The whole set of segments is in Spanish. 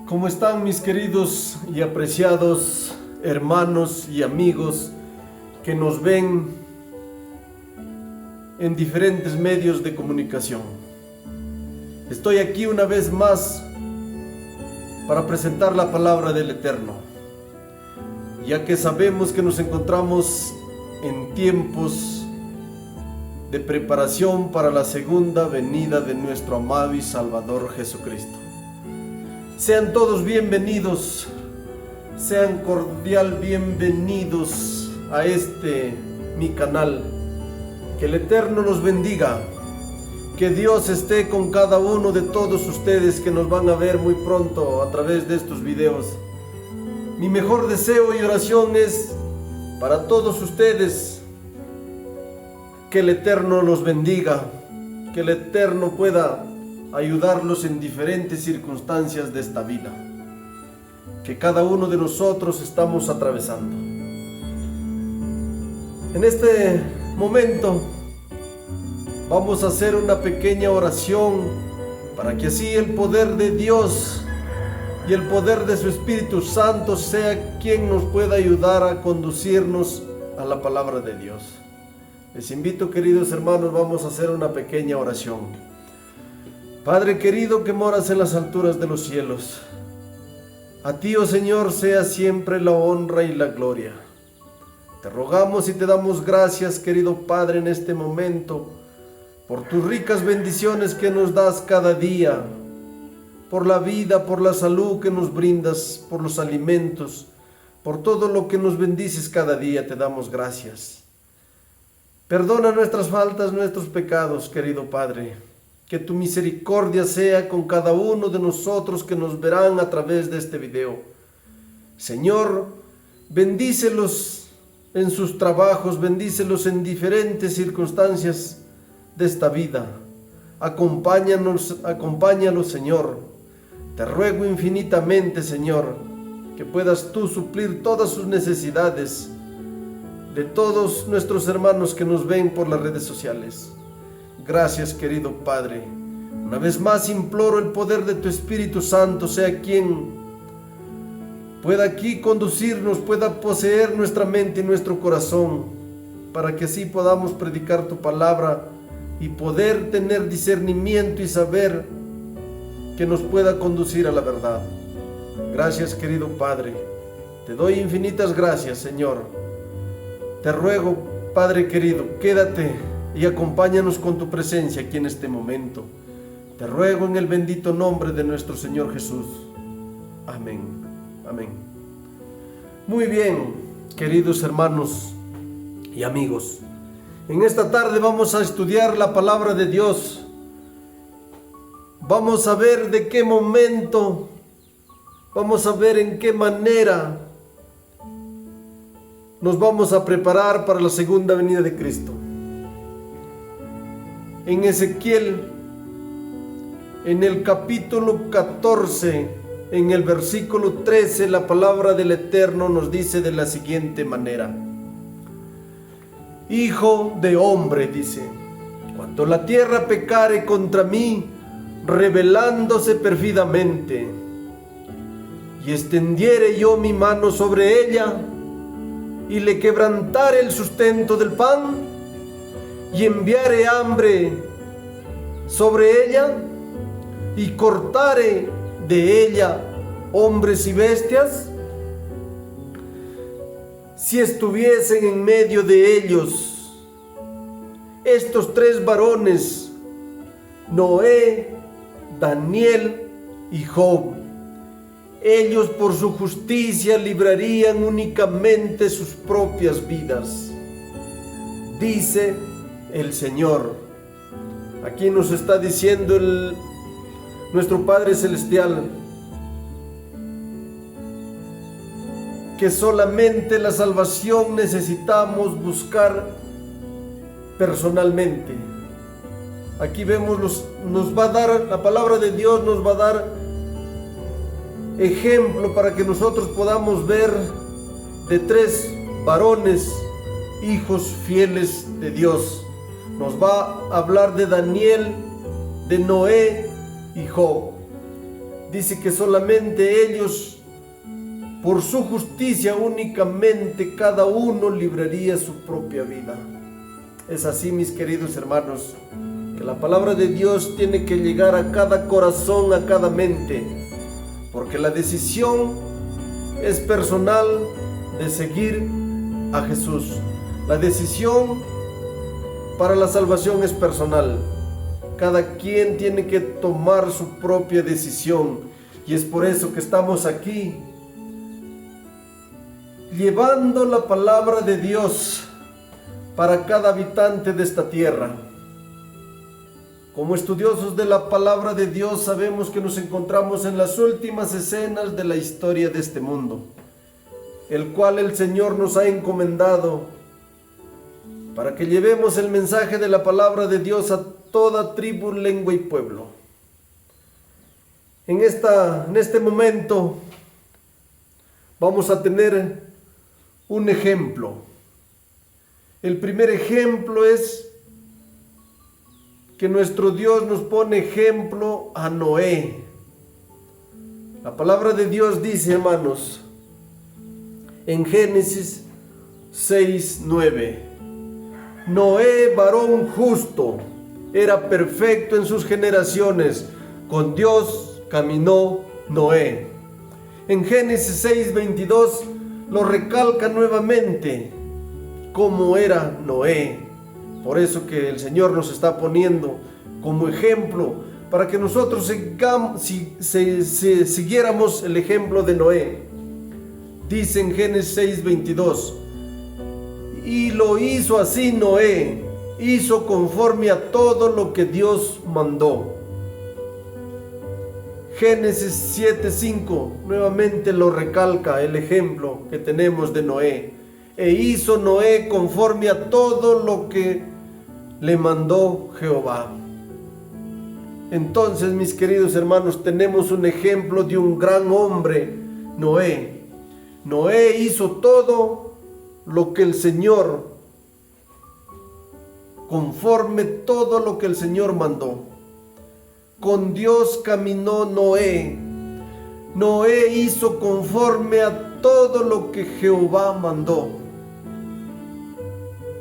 ¿Cómo están mis queridos y apreciados hermanos y amigos que nos ven en diferentes medios de comunicación? Estoy aquí una vez más para presentar la palabra del Eterno, ya que sabemos que nos encontramos en tiempos de preparación para la segunda venida de nuestro amado y Salvador Jesucristo. Sean todos bienvenidos, sean cordial bienvenidos a mi canal. Que el Eterno los bendiga, que Dios esté con cada uno de todos ustedes que nos van a ver muy pronto a través de estos videos. Mi mejor deseo y oración es para todos ustedes, que el Eterno los bendiga, que el Eterno pueda ayudarlos en diferentes circunstancias de esta vida que cada uno de nosotros estamos atravesando. En este momento vamos a hacer una pequeña oración para que así el poder de Dios y el poder de su Espíritu Santo sea quien nos pueda ayudar a conducirnos a la palabra de Dios. Les invito, queridos hermanos, vamos a hacer una pequeña oración. Padre querido que moras en las alturas de los cielos, a ti, oh Señor, sea siempre la honra y la gloria. Te rogamos y te damos gracias, querido Padre, en este momento, por tus ricas bendiciones que nos das cada día, por la vida, por la salud que nos brindas, por los alimentos, por todo lo que nos bendices cada día, te damos gracias. Perdona nuestras faltas, nuestros pecados, querido Padre. Que tu misericordia sea con cada uno de nosotros que nos verán a través de este video. Señor, bendícelos en sus trabajos, bendícelos en diferentes circunstancias de esta vida. Acompáñalos, Señor. Te ruego infinitamente, Señor, que puedas tú suplir todas sus necesidades de todos nuestros hermanos que nos ven por las redes sociales. Gracias, querido Padre. Una vez más imploro el poder de tu Espíritu Santo sea quien pueda aquí conducirnos, pueda poseer nuestra mente y nuestro corazón, para que así podamos predicar tu palabra y poder tener discernimiento y saber que nos pueda conducir a la verdad. Gracias, querido Padre. Te doy infinitas gracias, Señor. Te ruego, Padre querido, quédate y acompáñanos con tu presencia aquí en este momento. Te ruego en el bendito nombre de nuestro Señor Jesús. Amén. Amén. Muy bien, queridos hermanos y amigos. En esta tarde vamos a estudiar la palabra de Dios. Vamos a ver de qué momento, vamos a ver en qué manera nos vamos a preparar para la segunda venida de Cristo. En Ezequiel, en el capítulo 14, en el versículo 13, la palabra del Eterno nos dice de la siguiente manera: Hijo de hombre, dice, cuando la tierra pecare contra mí, rebelándose perfidamente, y extendiere yo mi mano sobre ella, y le quebrantare el sustento del pan, y enviare hambre sobre ella, y cortare de ella hombres y bestias, si estuviesen en medio de ellos estos tres varones, Noé, Daniel y Job, ellos por su justicia librarían únicamente sus propias vidas, dice el Señor. Aquí nos está diciendo nuestro Padre Celestial que solamente la salvación necesitamos buscar personalmente. Aquí vemos, nos va a dar, la palabra de Dios nos va a dar ejemplo para que nosotros podamos ver de tres varones, hijos fieles de Dios. Nos va a hablar de Daniel, de Noé y Job. dice que solamente ellos, por su justicia únicamente, cada uno libraría su propia vida. Es así, mis queridos hermanos, que la palabra de Dios tiene que llegar a cada corazón, a cada mente, porque la decisión es personal de seguir a Jesús. La decisión para la salvación es personal. Cada quien tiene que tomar su propia decisión, y es por eso que estamos aquí, llevando la palabra de Dios para cada habitante de esta tierra. Como estudiosos de la palabra de Dios, sabemos que nos encontramos en las últimas escenas de la historia de este mundo, el cual el Señor nos ha encomendado para que llevemos el mensaje de la palabra de Dios a toda tribu, lengua y pueblo. En este momento vamos a tener un ejemplo. El primer ejemplo es que nuestro Dios nos pone ejemplo a Noé. La palabra de Dios dice, hermanos, en Génesis 6:9, Noé, varón justo, era perfecto en sus generaciones, con Dios caminó Noé. En Génesis 6:22 lo recalca nuevamente cómo era Noé. Por eso que el Señor nos está poniendo como ejemplo, para que nosotros siguiéramos el ejemplo de Noé. Dice en Génesis 6:22, y lo hizo así Noé, hizo conforme a todo lo que Dios mandó. Génesis 7:5 nuevamente lo recalca el ejemplo que tenemos de Noé. E hizo Noé conforme a todo lo que le mandó Jehová. Entonces, mis queridos hermanos, tenemos un ejemplo de un gran hombre, Noé. Noé hizo todo lo que el Señor, conforme todo lo que el Señor mandó. Con Dios caminó Noé. Noé hizo conforme a todo lo que Jehová mandó.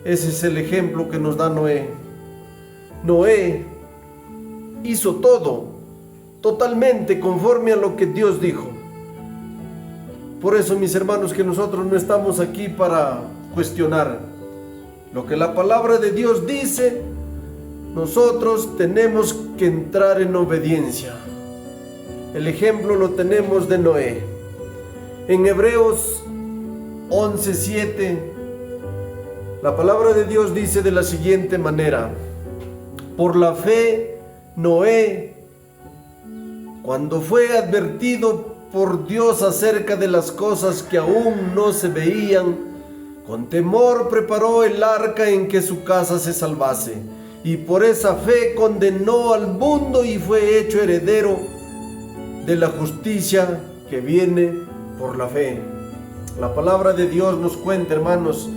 Ese es el ejemplo que nos da Noé. Noé hizo todo totalmente conforme a lo que Dios dijo. Por eso, mis hermanos, que nosotros no estamos aquí para cuestionar lo que la palabra de Dios dice. Nosotros tenemos que entrar en obediencia. El ejemplo lo tenemos de Noé. En Hebreos 11:7, la palabra de Dios dice de la siguiente manera: por la fe, Noé, cuando fue advertido por Dios acerca de las cosas que aún no se veían, con temor preparó el arca en que su casa se salvase, y por esa fe condenó al mundo y fue hecho heredero de la justicia que viene por la fe. La palabra de Dios nos cuenta, hermanos,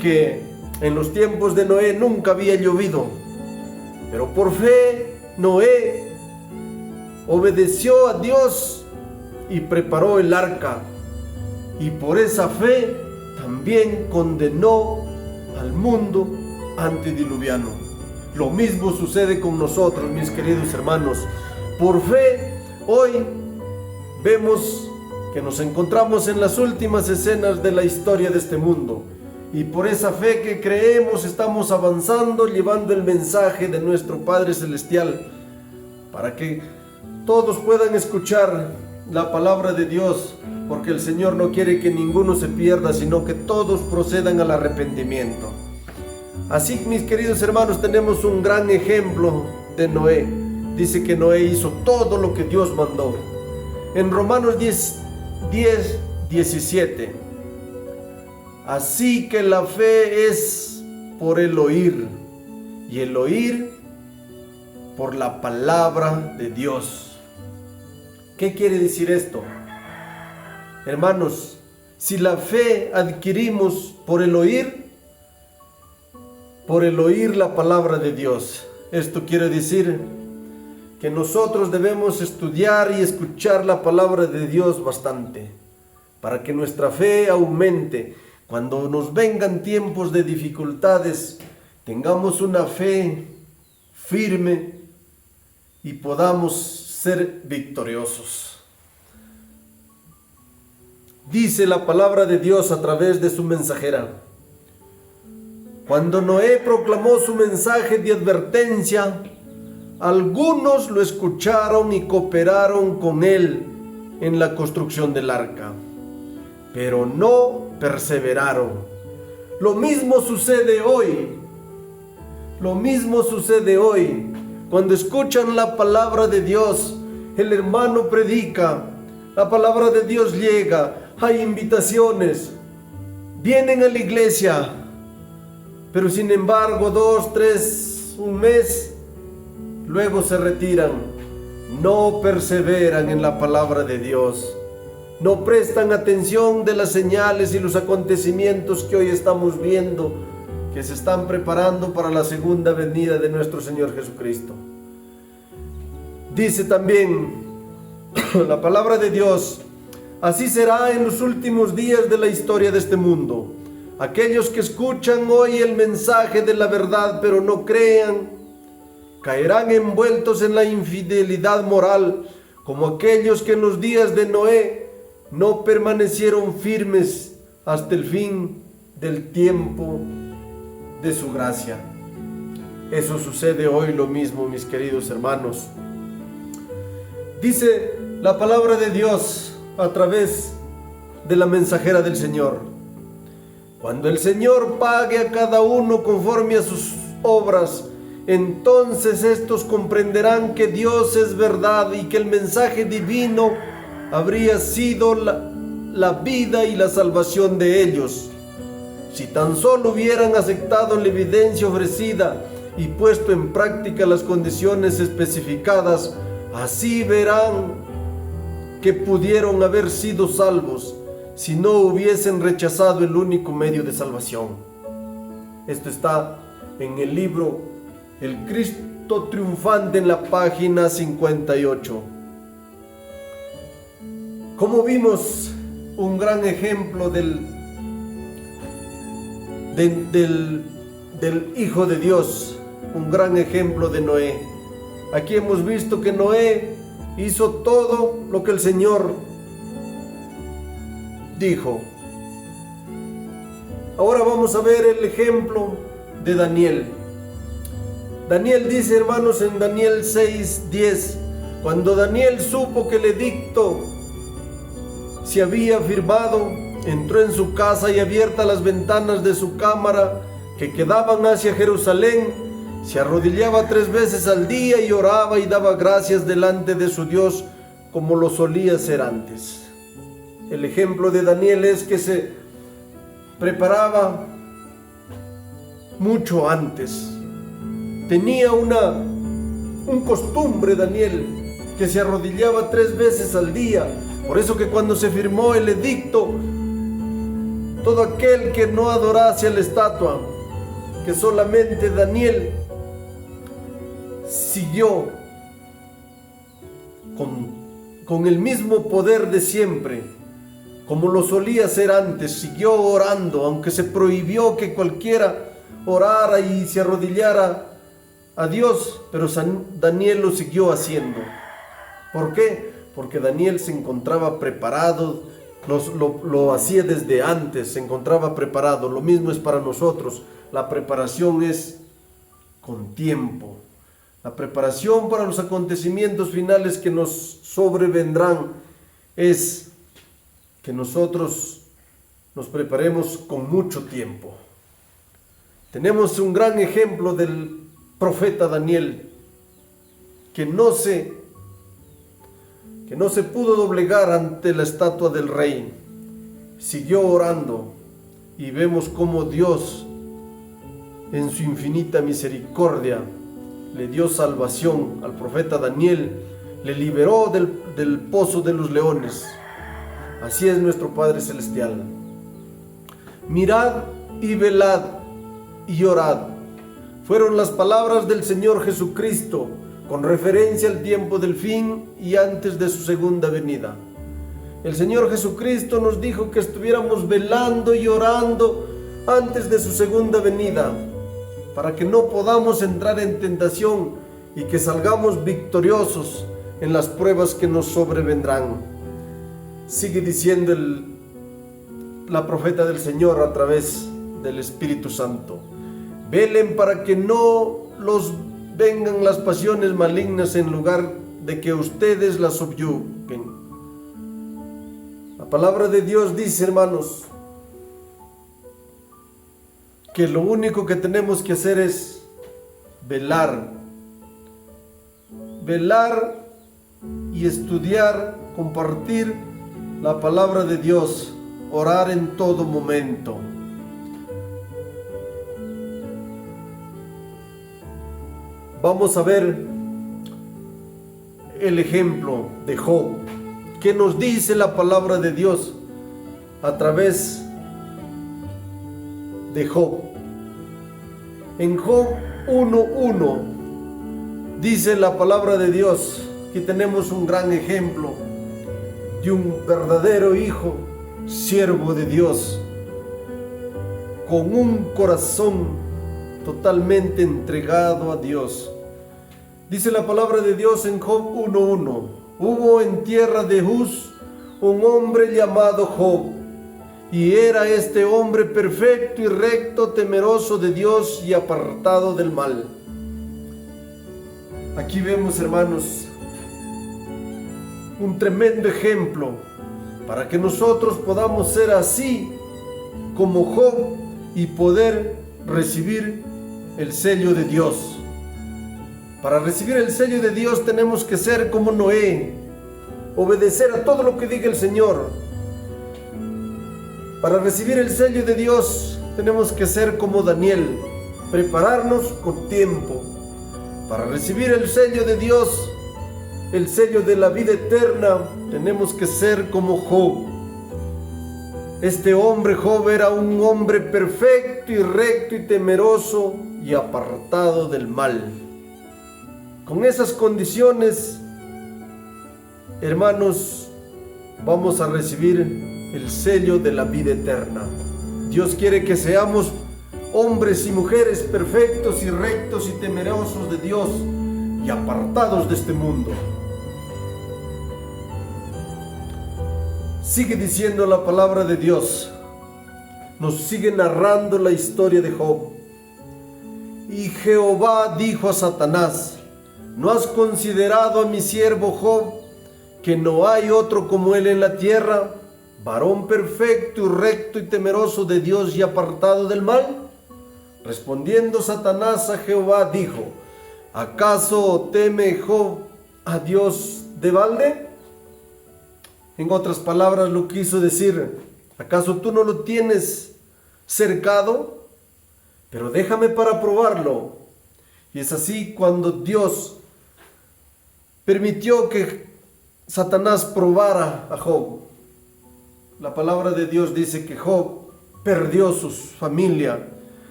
que en los tiempos de Noé nunca había llovido, pero por fe Noé obedeció a Dios y preparó el arca, y por esa fe también condenó al mundo antediluviano. Lo mismo sucede con nosotros, mis queridos hermanos. Por fe, hoy vemos que nos encontramos en las últimas escenas de la historia de este mundo, y por esa fe que creemos estamos avanzando, llevando el mensaje de nuestro Padre Celestial, para que todos puedan escuchar la palabra de Dios, porque el Señor no quiere que ninguno se pierda, sino que todos procedan al arrepentimiento. Así, mis queridos hermanos, tenemos un gran ejemplo de Noé. Dice que Noé hizo todo lo que Dios mandó. En Romanos 10:17, así que la fe es por el oír, y el oír por la palabra de Dios. ¿Qué quiere decir esto? Hermanos, si la fe adquirimos por el oír la palabra de Dios, esto quiere decir que nosotros debemos estudiar y escuchar la palabra de Dios bastante, para que nuestra fe aumente. Cuando nos vengan tiempos de dificultades, tengamos una fe firme y podamos ser victoriosos. Dice la palabra de Dios a través de su mensajera: cuando Noé proclamó su mensaje de advertencia, algunos lo escucharon y cooperaron con él en la construcción del arca, pero no perseveraron. Lo mismo sucede hoy. Lo mismo sucede hoy. Cuando escuchan la palabra de Dios, el hermano predica, la palabra de Dios llega, hay invitaciones, vienen a la iglesia, pero sin embargo 2, 3, un mes, luego se retiran, no perseveran en la palabra de Dios, no prestan atención de las señales y los acontecimientos que hoy estamos viendo, que se están preparando para la segunda venida de nuestro Señor Jesucristo. Dice también la palabra de Dios: así será en los últimos días de la historia de este mundo. Aquellos que escuchan hoy el mensaje de la verdad pero no crean, caerán envueltos en la infidelidad moral, como aquellos que en los días de Noé no permanecieron firmes hasta el fin del tiempo de su gracia. Eso sucede hoy lo mismo, mis queridos hermanos. Dice la palabra de Dios a través de la mensajera del Señor: cuando el Señor pague a cada uno conforme a sus obras, entonces estos comprenderán que Dios es verdad y que el mensaje divino habría sido la vida y la salvación de ellos. Si tan solo hubieran aceptado la evidencia ofrecida y puesto en práctica las condiciones especificadas, así verán que pudieron haber sido salvos si no hubiesen rechazado el único medio de salvación. Esto está en el libro El Cristo Triunfante, en la página 58. Como vimos un gran ejemplo del Hijo de Dios, un gran ejemplo de Noé. Aquí hemos visto que Noé hizo todo lo que el Señor dijo. Ahora vamos a ver el ejemplo de Daniel. Daniel dice, hermanos, en Daniel 6:10, cuando Daniel supo que el edicto se había firmado, entró en su casa y abiertas las ventanas de su cámara que quedaban hacia Jerusalén, se arrodillaba 3 veces al día y oraba y daba gracias delante de su Dios como lo solía hacer antes. El ejemplo de Daniel es que se preparaba mucho antes. Tenía un costumbre Daniel, que se arrodillaba 3 veces al día. Por eso que cuando se firmó el edicto, todo aquel que no adorase a la estatua, que solamente Daniel siguió con el mismo poder de siempre, como lo solía hacer antes, siguió orando, aunque se prohibió que cualquiera orara y se arrodillara a Dios, pero Daniel lo siguió haciendo. ¿Por qué? Porque Daniel se encontraba preparado, lo hacía desde antes, se encontraba preparado. Lo mismo es para nosotros. La preparación es con tiempo. La preparación para los acontecimientos finales que nos sobrevendrán es que nosotros nos preparemos con mucho tiempo. Tenemos un gran ejemplo del profeta Daniel, que no se pudo doblegar ante la estatua del rey. Siguió orando y vemos cómo Dios, en su infinita misericordia, le dio salvación al profeta Daniel, le liberó del pozo de los leones. Así es nuestro Padre Celestial. Mirad y velad y orad. Fueron las palabras del Señor Jesucristo con referencia al tiempo del fin y antes de su segunda venida. El Señor Jesucristo nos dijo que estuviéramos velando y orando antes de su segunda venida, para que no podamos entrar en tentación y que salgamos victoriosos en las pruebas que nos sobrevendrán. Sigue diciendo la profeta del Señor a través del Espíritu Santo: velen para que no los vengan las pasiones malignas en lugar de que ustedes las subyuguen. La palabra de Dios dice, hermanos, que lo único que tenemos que hacer es velar y estudiar, compartir la palabra de Dios, orar en todo momento. Vamos a ver el ejemplo de Job. ¿Qué nos dice la palabra de Dios a través de Job? En Job 1:1 dice la palabra de Dios que tenemos un gran ejemplo de un verdadero hijo, siervo de Dios, con un corazón totalmente entregado a Dios. Dice la palabra de Dios en Job 1:1: hubo en tierra de Uz un hombre llamado Job, y era este hombre perfecto y recto, temeroso de Dios y apartado del mal. Aquí vemos, hermanos, un tremendo ejemplo para que nosotros podamos ser así como Job y poder recibir el sello de Dios. Para recibir el sello de Dios tenemos que ser como Noé, obedecer a todo lo que diga el Señor. Para recibir el sello de Dios tenemos que ser como Daniel, prepararnos con tiempo. Para recibir el sello de Dios, el sello de la vida eterna, tenemos que ser como Job. Este hombre Job era un hombre perfecto y recto y temeroso y apartado del mal. Con esas condiciones, hermanos, vamos a recibir el sello de la vida eterna. Dios quiere que seamos hombres y mujeres perfectos y rectos y temerosos de Dios y apartados de este mundo. Sigue diciendo la palabra de Dios, nos sigue narrando la historia de Job. Y Jehová dijo a Satanás: ¿no has considerado a mi siervo Job, que no hay otro como él en la tierra, varón perfecto y recto y temeroso de Dios y apartado del mal? Respondiendo Satanás a Jehová dijo: ¿acaso teme Job a Dios de balde? En otras palabras lo quiso decir: ¿acaso tú no lo tienes cercado? Pero déjame para probarlo. Y es así cuando Dios permitió que Satanás probara a Job. La palabra de Dios dice que Job perdió su familia,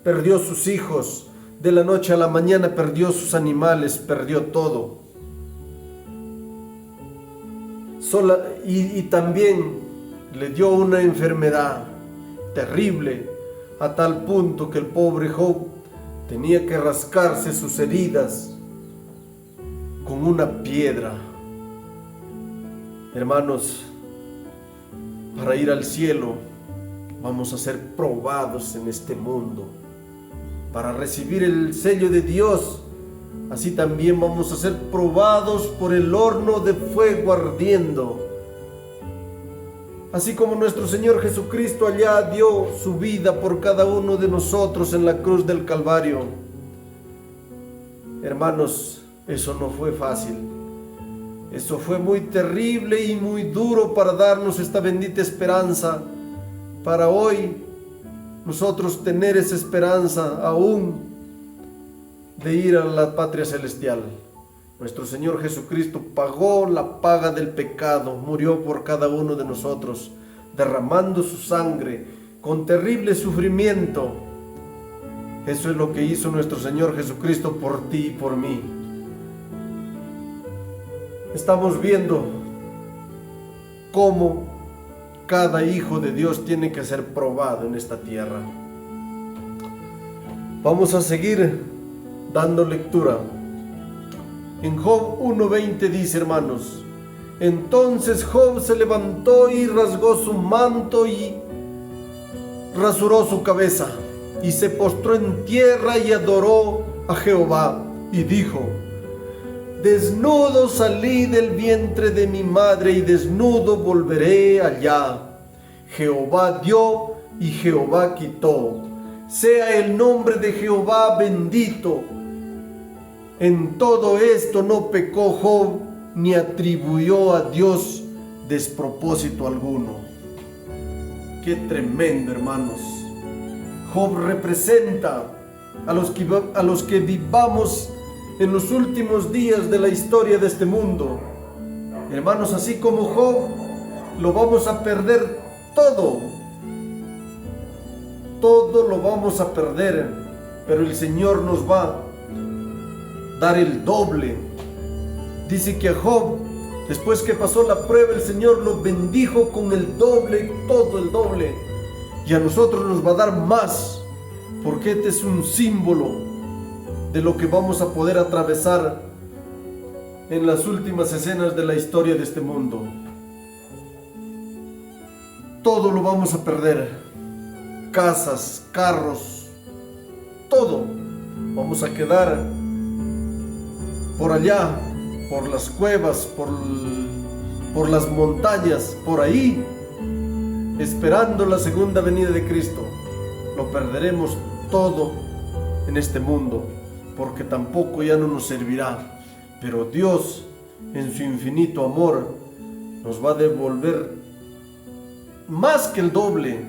perdió sus hijos, de la noche a la mañana perdió sus animales, perdió todo. Y también le dio una enfermedad terrible, a tal punto que el pobre Job tenía que rascarse sus heridas con una piedra. Hermanos, para ir al cielo vamos a ser probados en este mundo. Para recibir el sello de Dios, así también vamos a ser probados por el horno de fuego ardiendo. Así como nuestro Señor Jesucristo allá dio su vida por cada uno de nosotros en la cruz del Calvario. Hermanos, eso no fue fácil. Eso fue muy terrible y muy duro para darnos esta bendita esperanza. Para hoy nosotros tener esa esperanza aún de ir a la patria celestial. Nuestro Señor Jesucristo pagó la paga del pecado, murió por cada uno de nosotros, derramando su sangre con terrible sufrimiento. Eso es lo que hizo nuestro Señor Jesucristo por ti y por mí. estamos viendo cómo cada hijo de Dios tiene que ser probado en esta tierra. Vamos a seguir dando lectura. En Job 1:20 dice, hermanos: entonces Job se levantó y rasgó su manto y rasuró su cabeza, y se postró en tierra y adoró a Jehová, y dijo: desnudo salí del vientre de mi madre, y desnudo volveré allá. Jehová dio y Jehová quitó. Sea el nombre de Jehová bendito. En todo esto no pecó Job, ni atribuyó a Dios despropósito alguno. Qué tremendo, hermanos. Job representa a los que vivamos en los últimos días de la historia de este mundo. Hermanos, así como Job, lo vamos a perder todo. Todo lo vamos a perder, pero el Señor nos va a dar el doble. Dice que a Job, después que pasó la prueba, el Señor lo bendijo con el doble, todo el doble. Y a nosotros nos va a dar más, porque este es un símbolo de lo que vamos a poder atravesar en las últimas escenas de la historia de este mundo. Todo lo vamos a perder: casas, carros, todo. Vamos a quedar por allá, por las cuevas, por las montañas, por ahí, esperando la segunda venida de Cristo. Lo perderemos todo en este mundo, porque tampoco ya no nos servirá. Pero Dios, en su infinito amor, nos va a devolver más que el doble.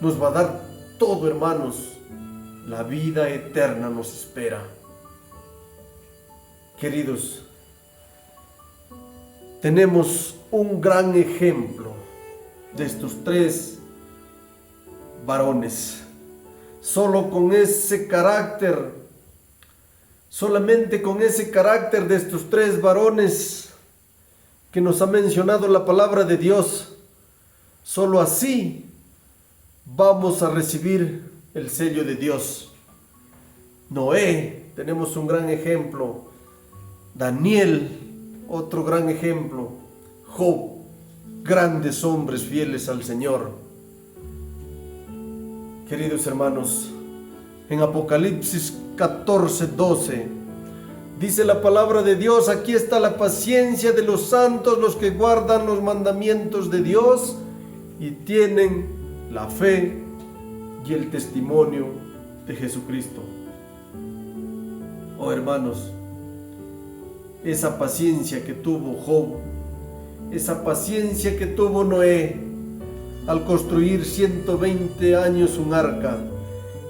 Nos va a dar todo, hermanos. La vida eterna nos espera. Queridos, tenemos un gran ejemplo de estos tres varones. Solo con ese carácter, solamente con ese carácter de estos tres varones que nos ha mencionado la palabra de Dios, solo así vamos a recibir el sello de Dios. Noé, tenemos un gran ejemplo. Daniel, otro gran ejemplo. Job, grandes hombres fieles al Señor. Queridos hermanos, en Apocalipsis 14:12 dice la palabra de Dios: aquí está la paciencia de los santos, los que guardan los mandamientos de Dios y tienen la fe y el testimonio de Jesucristo. Oh hermanos, esa paciencia que tuvo Job, esa paciencia que tuvo Noé al construir 120 años un arca,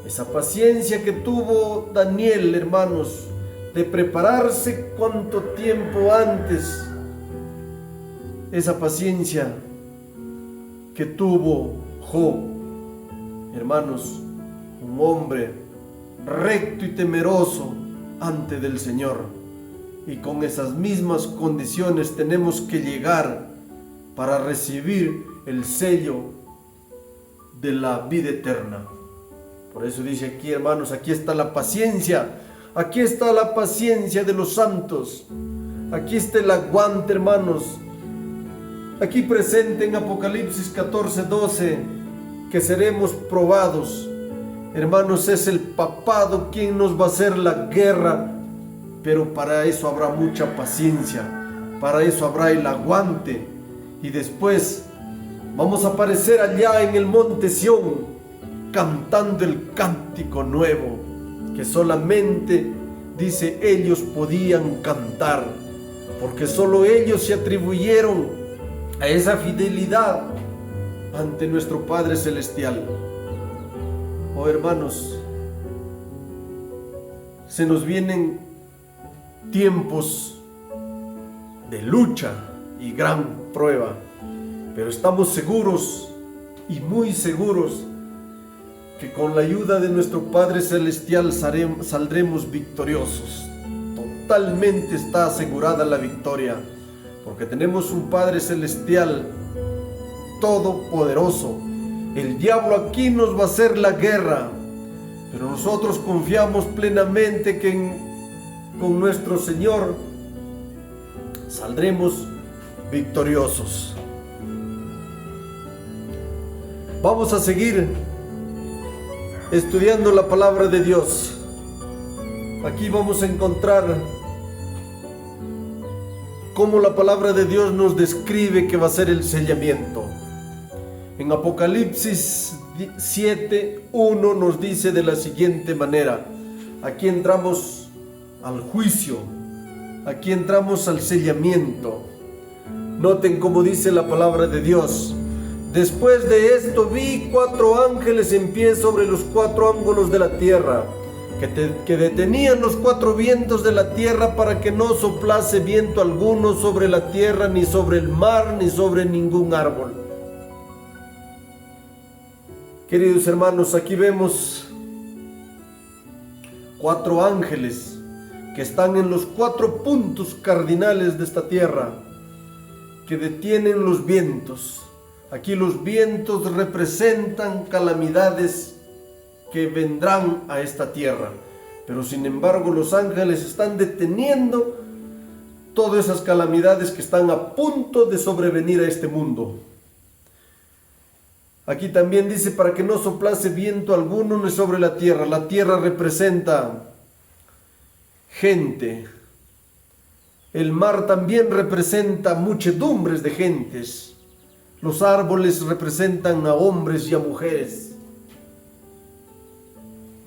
esa paciencia que tuvo Daniel, hermanos, de prepararse cuánto tiempo antes, esa paciencia que tuvo Job, hermanos, un hombre recto y temeroso ante del Señor. Y con esas mismas condiciones tenemos que llegar para recibir el sello de la vida eterna. Por eso dice aquí, hermanos, aquí está la paciencia. Aquí está la paciencia de los santos. Aquí está el aguante, hermanos. Aquí presente en Apocalipsis 14:12, que seremos probados. Hermanos, es el papado quien nos va a hacer la guerra. Pero para eso habrá mucha paciencia, para eso habrá el aguante. Y después vamos a aparecer allá en el monte Sión, cantando el cántico nuevo, que solamente, dice, ellos podían cantar, porque solo ellos se atribuyeron a esa fidelidad ante nuestro Padre Celestial. Oh hermanos, se nos vienen tiempos de lucha y gran prueba, pero estamos seguros y muy seguros que con la ayuda de nuestro Padre Celestial saldremos victoriosos. Totalmente está asegurada la victoria. porque tenemos un Padre Celestial todopoderoso. El diablo aquí nos va a hacer la guerra, pero nosotros confiamos plenamente que con nuestro Señor saldremos victoriosos. Vamos a seguir estudiando la palabra de Dios. Aquí vamos a encontrar cómo la palabra de Dios nos describe que va a ser el sellamiento. En Apocalipsis 7:1 nos dice de la siguiente manera: aquí entramos al juicio, aquí entramos al sellamiento. Noten cómo dice la palabra de Dios: después de esto vi 4 ángeles en pie sobre los 4 ángulos de la tierra, que detenían los 4 vientos de la tierra para que no soplase viento alguno sobre la tierra, ni sobre el mar, ni sobre ningún árbol. Queridos hermanos, aquí vemos 4 ángeles que están en los 4 puntos cardinales de esta tierra, que detienen los vientos. Aquí los vientos representan calamidades que vendrán a esta tierra, pero sin embargo los ángeles están deteniendo todas esas calamidades que están a punto de sobrevenir a este mundo. Aquí también dice: para que no soplase viento alguno ni sobre la tierra. La tierra representa gente. El mar también representa muchedumbres de gentes. Los árboles representan a hombres y a mujeres.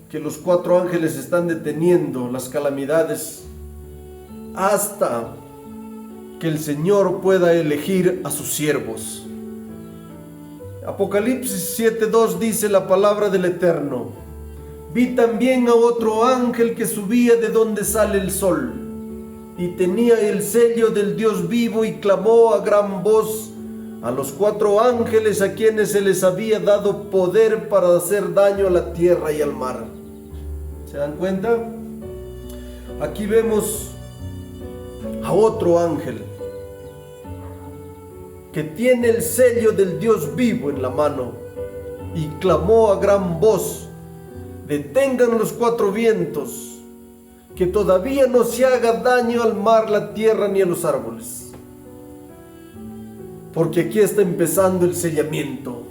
Que los 4 ángeles están deteniendo las calamidades hasta que el Señor pueda elegir a sus siervos. Apocalipsis 7:2 dice la palabra del Eterno: vi también a otro ángel que subía de donde sale el sol, y tenía el sello del Dios vivo, y clamó a gran voz a los 4 ángeles a quienes se les había dado poder para hacer daño a la tierra y al mar. ¿Se dan cuenta? Aquí vemos a otro ángel que tiene el sello del Dios vivo en la mano, y clamó a gran voz: detengan los 4 vientos, que todavía no se haga daño al mar, la tierra ni a los árboles, porque aquí está empezando el sellamiento.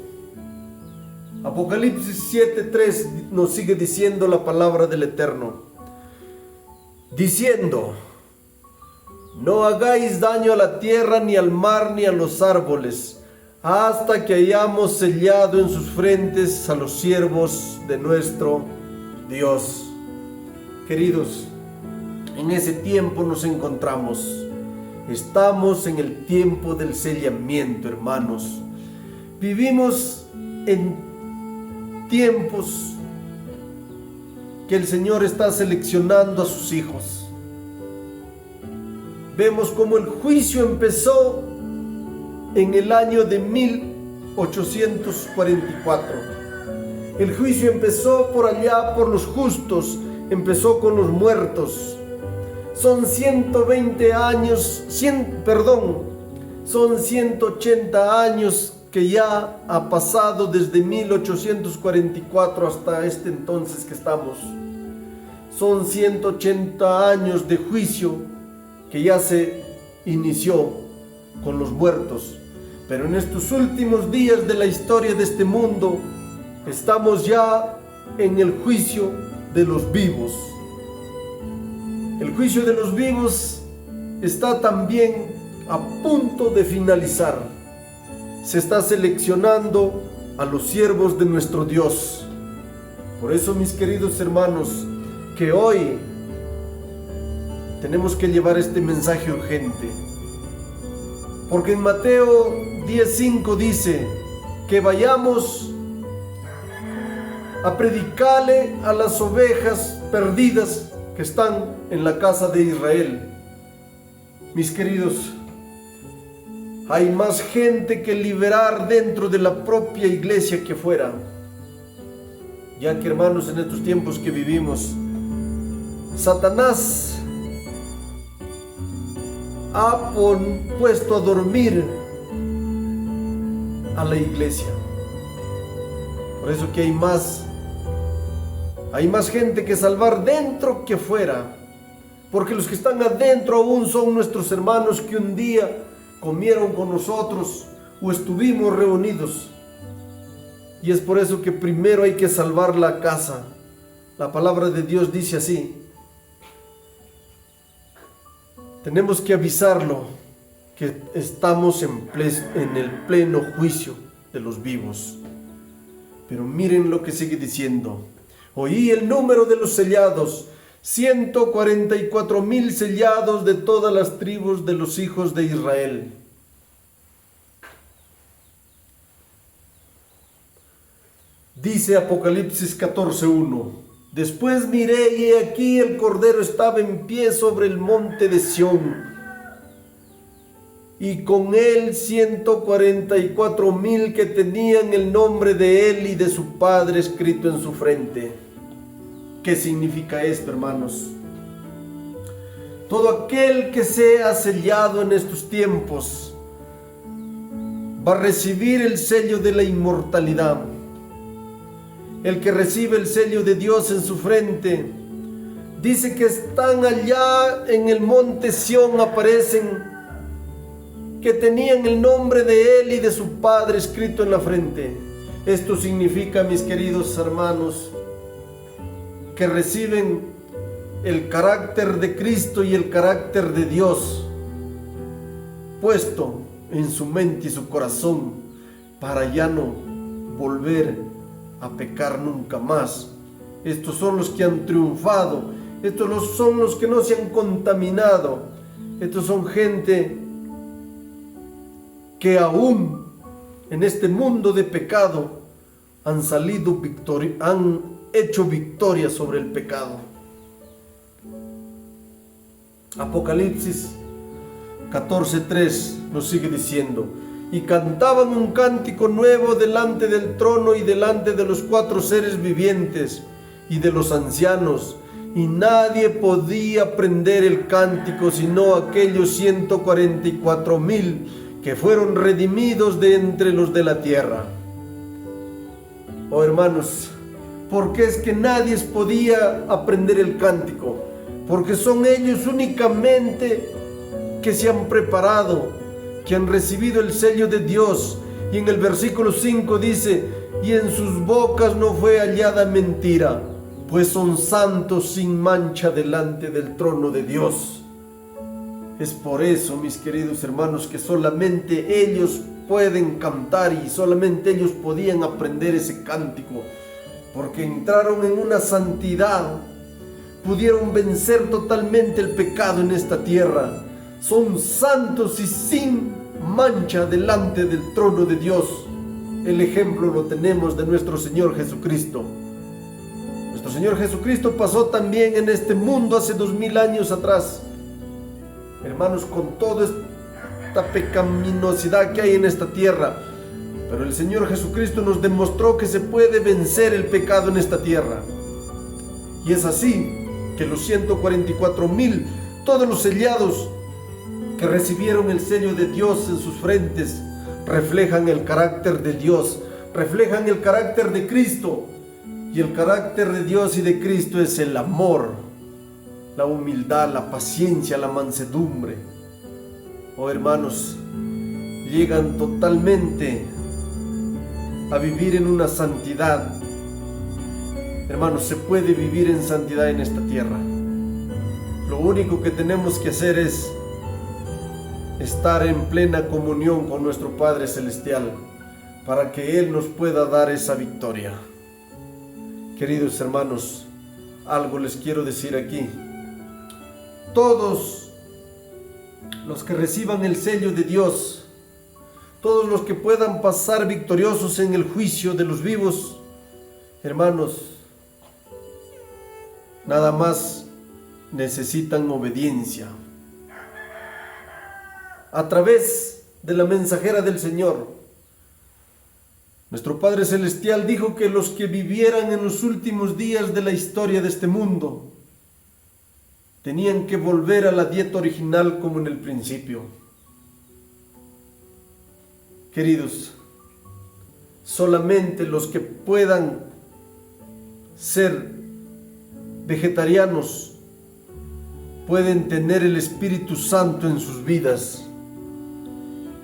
Apocalipsis 7:3 nos sigue diciendo la palabra del Eterno, diciendo: no hagáis daño a la tierra, ni al mar, ni a los árboles, hasta que hayamos sellado en sus frentes a los siervos de nuestro Dios. Queridos, en ese tiempo nos encontramos. Estamos en el tiempo del sellamiento, hermanos. Vivimos en tiempos que el Señor está seleccionando a sus hijos. Vemos cómo el juicio empezó en el año de 1844. El juicio empezó por allá, por los justos, empezó con los muertos. Son 120 años, son 180 años que ya ha pasado desde 1844 hasta este entonces que estamos. Son 180 años de juicio que ya se inició con los muertos. Pero en estos últimos días de la historia de este mundo, estamos ya en el juicio de los vivos. El juicio de los vivos está también a punto de finalizar. Se está seleccionando a los siervos de nuestro Dios. Por eso, mis queridos hermanos, que hoy tenemos que llevar este mensaje urgente. Porque en Mateo 10:5 dice que vayamos a predicarle a las ovejas perdidas que están en la casa de Israel. Mis queridos, hay más gente que liberar dentro de la propia iglesia que fuera. Ya que, hermanos, en estos tiempos que vivimos, Satanás ha puesto a dormir a la iglesia. Por eso que hay más gente que salvar dentro que fuera, porque los que están adentro aún son nuestros hermanos que un día comieron con nosotros o estuvimos reunidos. Y es por eso que primero hay que salvar la casa. La palabra de Dios dice así: tenemos que avisarlo que estamos en el pleno juicio de los vivos. Pero miren lo que sigue diciendo: oí el número de los sellados, 144,000 sellados de todas las tribus de los hijos de Israel. Dice Apocalipsis 14:1: después miré y he aquí el Cordero estaba en pie sobre el monte de Sión, y con él 144,000 que tenían el nombre de él y de su Padre escrito en su frente. ¿Qué significa esto, hermanos? Todo aquel que sea sellado en estos tiempos va a recibir el sello de la inmortalidad. El que recibe el sello de Dios en su frente, dice que están allá en el monte Sión, aparecen, que tenían el nombre de él y de su Padre escrito en la frente. Esto significa, mis queridos hermanos, que reciben el carácter de Cristo y el carácter de Dios puesto en su mente y su corazón, para ya no volver a pecar nunca más. Estos son los que han triunfado, estos son los que no se han contaminado, estos son gente que aún en este mundo de pecado han hecho victoria sobre el pecado. Apocalipsis 14:3 nos sigue diciendo: y cantaban un cántico nuevo delante del trono y delante de los 4 seres vivientes y de los ancianos, y nadie podía aprender el cántico sino aquellos 144,000 que fueron redimidos de entre los de la tierra. Oh hermanos, ¿por qué es que nadie podía aprender el cántico? Porque son ellos únicamente que se han preparado, que han recibido el sello de Dios. Y en el versículo 5 dice: y en sus bocas no fue hallada mentira, pues son santos sin mancha delante del trono de Dios. Es por eso, mis queridos hermanos, que solamente ellos pueden cantar y solamente ellos podían aprender ese cántico, porque entraron en una santidad, pudieron vencer totalmente el pecado en esta tierra. Son santos y sin mancha delante del trono de Dios. El ejemplo lo tenemos de nuestro Señor Jesucristo. Nuestro Señor Jesucristo pasó también en este mundo hace 2000 años atrás, hermanos, con toda esta pecaminosidad que hay en esta tierra. Pero el Señor Jesucristo nos demostró que se puede vencer el pecado en esta tierra. Y es así que los 144,000, todos los sellados que recibieron el sello de Dios en sus frentes, reflejan el carácter de Dios, reflejan el carácter de Cristo. Y el carácter de Dios y de Cristo es el amor, la humildad, la paciencia, la mansedumbre. Oh hermanos, llegan totalmente a vivir en una santidad. Hermanos, se puede vivir en santidad en esta tierra. Lo único que tenemos que hacer es estar en plena comunión con nuestro Padre Celestial, para que Él nos pueda dar esa victoria. Queridos hermanos, algo les quiero decir aquí. Todos los que reciban el sello de Dios, todos los que puedan pasar victoriosos en el juicio de los vivos, hermanos, nada más necesitan obediencia. A través de la mensajera del Señor, nuestro Padre Celestial dijo que los que vivieran en los últimos días de la historia de este mundo Tenían que volver a la dieta original como en el principio. Queridos, solamente los que puedan ser vegetarianos pueden tener el Espíritu Santo en sus vidas,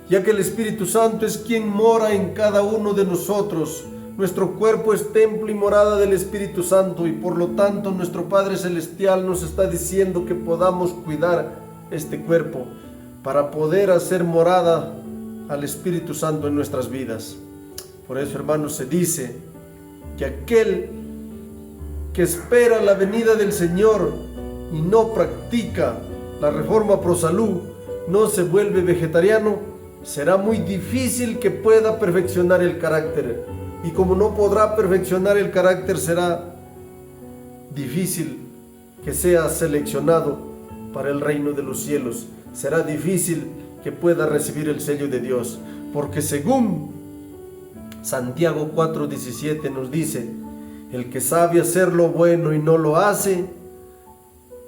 ya que el Espíritu Santo es quien mora en cada uno de nosotros. Nuestro cuerpo es templo y morada del Espíritu Santo, y por lo tanto nuestro Padre Celestial nos está diciendo que podamos cuidar este cuerpo para poder hacer morada al Espíritu Santo en nuestras vidas. Por eso, hermanos, se dice que aquel que espera la venida del Señor y no practica la reforma pro salud, no se vuelve vegetariano, será muy difícil que pueda perfeccionar el carácter. Y como no podrá perfeccionar el carácter, será difícil que sea seleccionado para el reino de los cielos. Será difícil que pueda recibir el sello de Dios, porque según Santiago 4:17 nos dice: el que sabe hacer lo bueno y no lo hace,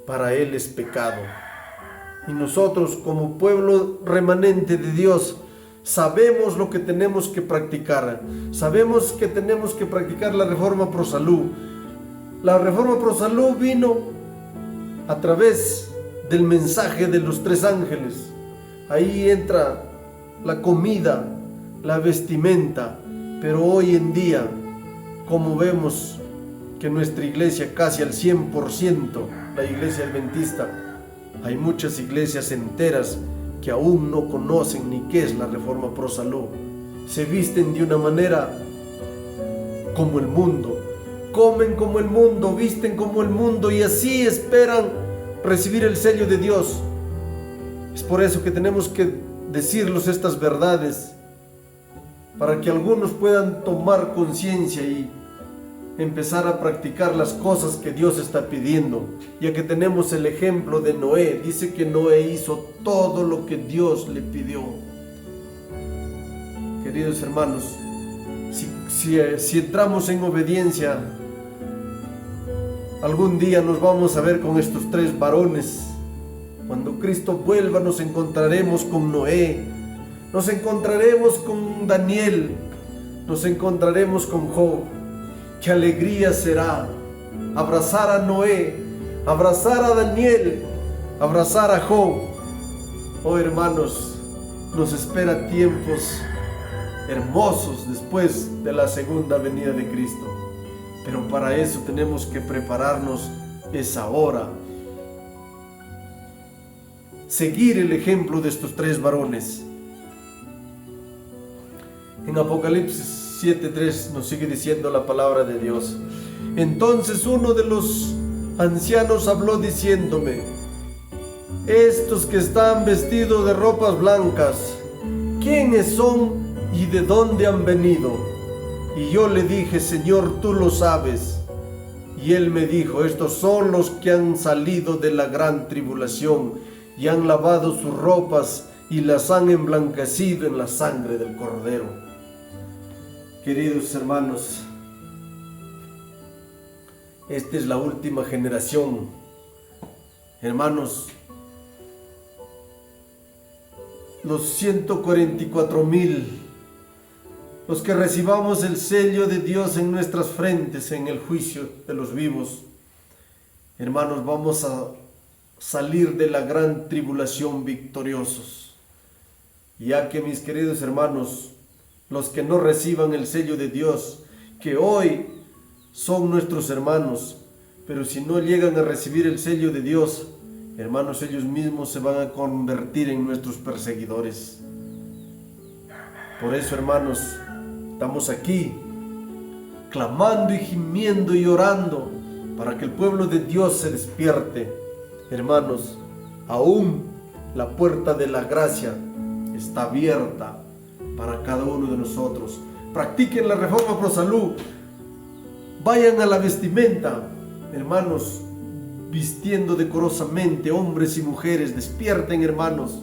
para él es pecado. Y nosotros, como pueblo remanente de Dios, sabemos lo que tenemos que practicar. Sabemos que tenemos que practicar la reforma pro salud. La reforma pro salud vino a través del mensaje de los 3 ángeles. Ahí entra la comida, la vestimenta. Pero hoy en día, como vemos que nuestra iglesia casi al 100%, la iglesia adventista, hay muchas iglesias enteras que aún no conocen ni qué es la reforma pro salud. Se visten de una manera como el mundo, comen como el mundo, visten como el mundo, y así esperan recibir el sello de Dios. Es por eso que tenemos que decirles estas verdades, para que algunos puedan tomar conciencia y empezar a practicar las cosas que Dios está pidiendo, ya que tenemos el ejemplo de Noé. Dice que Noé hizo todo lo que Dios le pidió. Queridos hermanos, si entramos en obediencia, algún día nos vamos a ver con estos 3 varones. Cuando Cristo vuelva, nos encontraremos con Noé, nos encontraremos con Daniel, nos encontraremos con Job. Qué alegría será abrazar a Noé, abrazar a Daniel, abrazar a Job. Oh, hermanos, nos espera tiempos hermosos después de la segunda venida de Cristo. Pero para eso tenemos que prepararnos, es ahora. Seguir el ejemplo de estos 3 varones. En Apocalipsis 7:3 nos sigue diciendo la palabra de Dios: entonces uno de los ancianos habló diciéndome: estos que están vestidos de ropas blancas, ¿quiénes son y de dónde han venido? Y yo le dije: Señor, tú lo sabes. Y él me dijo: estos son los que han salido de la gran tribulación y han lavado sus ropas y las han emblanquecido en la sangre del Cordero. Queridos hermanos, esta es la última generación. Hermanos, los 144,000, los que recibamos el sello de Dios en nuestras frentes en el juicio de los vivos, hermanos, vamos a salir de la gran tribulación victoriosos. Ya que, mis queridos hermanos, los que no reciban el sello de Dios, que hoy son nuestros hermanos, pero si no llegan a recibir el sello de Dios, hermanos, ellos mismos se van a convertir en nuestros perseguidores. Por eso, hermanos, estamos aquí clamando y gimiendo y orando para que el pueblo de Dios se despierte. Hermanos, aún la puerta de la gracia está abierta para cada uno de nosotros. Practiquen la reforma pro salud. Vayan a la vestimenta, hermanos, vistiendo decorosamente, hombres y mujeres. Despierten, hermanos,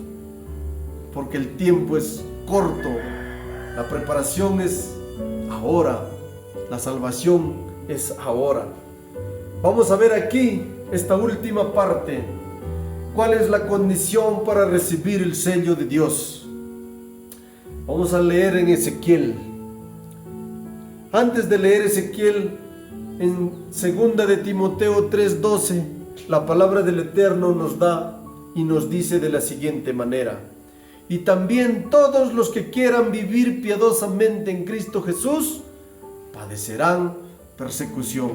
porque el tiempo es corto. La preparación es ahora. La salvación es ahora. Vamos a ver aquí esta última parte. ¿Cuál es la condición para recibir el sello de Dios? Vamos a leer en Ezequiel. Antes de leer Ezequiel, en 2 de Timoteo 3:12, la palabra del Eterno nos da y nos dice de la siguiente manera: y también todos los que quieran vivir piadosamente en Cristo Jesús padecerán persecución.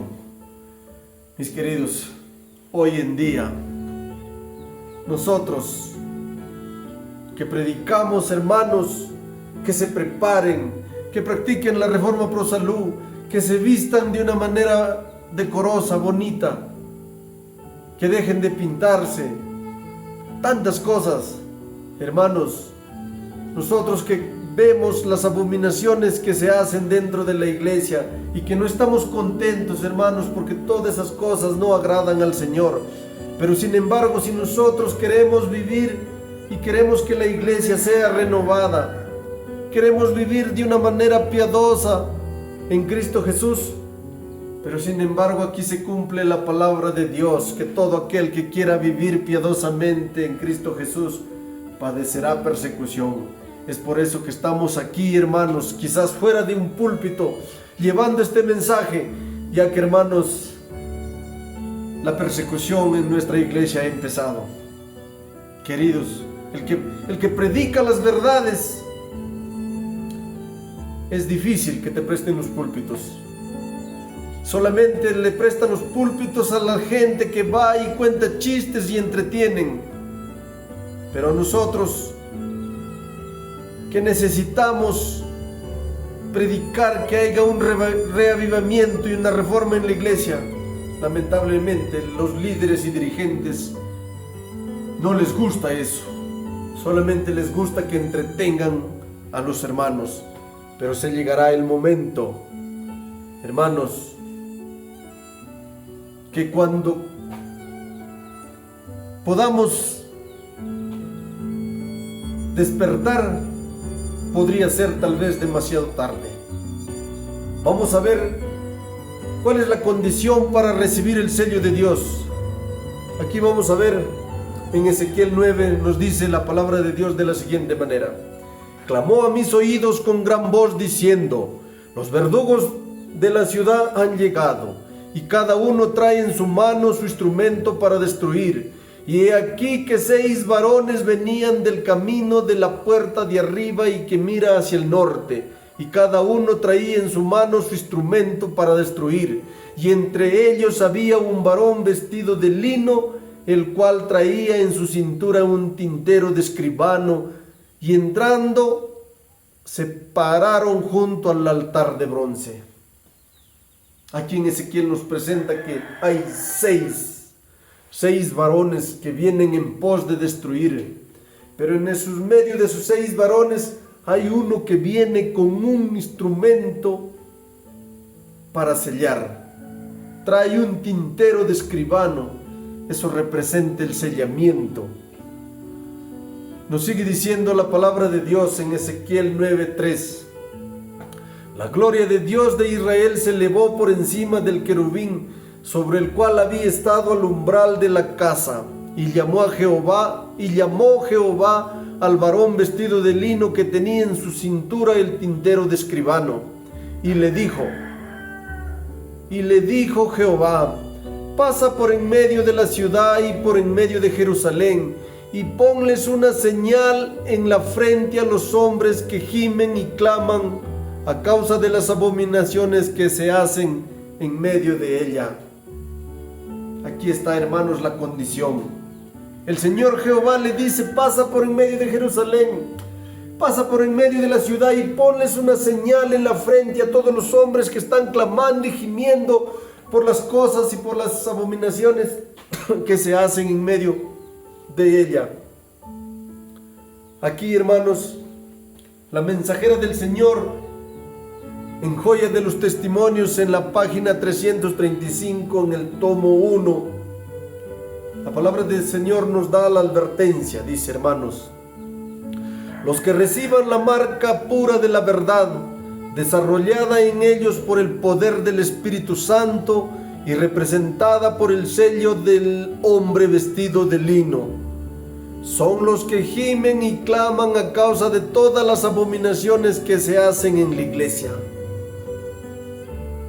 Mis queridos, hoy en día, nosotros que predicamos, hermanos, que se preparen, que practiquen la reforma pro salud, que se vistan de una manera decorosa, bonita, que dejen de pintarse, tantas cosas. Hermanos, nosotros que vemos las abominaciones que se hacen dentro de la iglesia y que no estamos contentos, hermanos, porque todas esas cosas no agradan al Señor. Pero sin embargo, si nosotros queremos vivir y queremos que la iglesia sea renovada, queremos vivir de una manera piadosa en Cristo Jesús, pero sin embargo aquí se cumple la palabra de Dios, que todo aquel que quiera vivir piadosamente en Cristo Jesús padecerá persecución. Es por eso que estamos aquí, hermanos, quizás fuera de un púlpito, llevando este mensaje, ya que, hermanos, la persecución en nuestra iglesia ha empezado. Queridos, el que predica las verdades, es difícil que te presten los púlpitos. Solamente le prestan los púlpitos a la gente que va y cuenta chistes y entretienen. Pero nosotros, que necesitamos predicar que haya un reavivamiento y una reforma en la iglesia, lamentablemente los líderes y dirigentes no les gusta eso. Solamente les gusta que entretengan a los hermanos. Pero se llegará el momento, hermanos, que cuando podamos despertar, podría ser tal vez demasiado tarde. Vamos a ver cuál es la condición para recibir el sello de Dios. Aquí vamos a ver en Ezequiel 9, nos dice la palabra de Dios de la siguiente manera: clamó a mis oídos con gran voz diciendo: los verdugos de la ciudad han llegado, y cada uno trae en su mano su instrumento para destruir. Y he aquí que 6 varones venían del camino de la puerta de arriba y que mira hacia el norte, y cada uno traía en su mano su instrumento para destruir. Y entre ellos había un varón vestido de lino, el cual traía en su cintura un tintero de escribano, y entrando se pararon junto al altar de bronce. Aquí en Ezequiel nos presenta que hay seis varones que vienen en pos de destruir, pero en medio de esos 6 varones hay uno que viene con un instrumento para sellar. Trae un tintero de escribano. Eso representa el sellamiento. Nos sigue diciendo la palabra de Dios en Ezequiel 9:3. La gloria de Dios de Israel se elevó por encima del querubín sobre el cual había estado al umbral de la casa, y llamó Jehová al varón vestido de lino que tenía en su cintura el tintero de escribano, y le dijo Jehová: pasa por en medio de la ciudad y por en medio de Jerusalén, y ponles una señal en la frente a los hombres que gimen y claman a causa de las abominaciones que se hacen en medio de ella. Aquí está, hermanos, la condición. El Señor Jehová le dice: pasa por en medio de Jerusalén, pasa por en medio de la ciudad y ponles una señal en la frente a todos los hombres que están clamando y gimiendo por las cosas y por las abominaciones que se hacen en medio de ella. Aquí, hermanos, la mensajera del Señor, en Joya de los Testimonios, en la página 335, en el tomo 1, la palabra del Señor nos da la advertencia. Dice, hermanos: los que reciban la marca pura de la verdad, desarrollada en ellos por el poder del Espíritu Santo, y representada por el sello del hombre vestido de lino. Son los que gimen y claman a causa de todas las abominaciones que se hacen en la iglesia.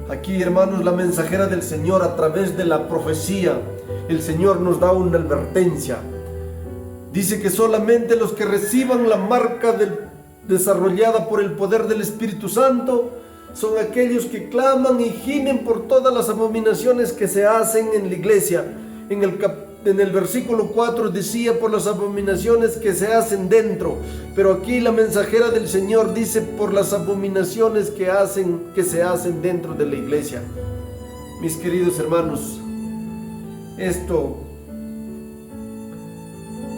Aquí, hermanos, la mensajera del Señor, a través de la profecía, el Señor nos da una advertencia. Dice que solamente los que reciban la marca desarrollada por el poder del Espíritu Santo son aquellos que claman y gimen por todas las abominaciones que se hacen en la iglesia. En el versículo 4 decía por las abominaciones que se hacen dentro, pero aquí la mensajera del Señor dice por las abominaciones que se hacen dentro de la iglesia. Mis queridos hermanos, esto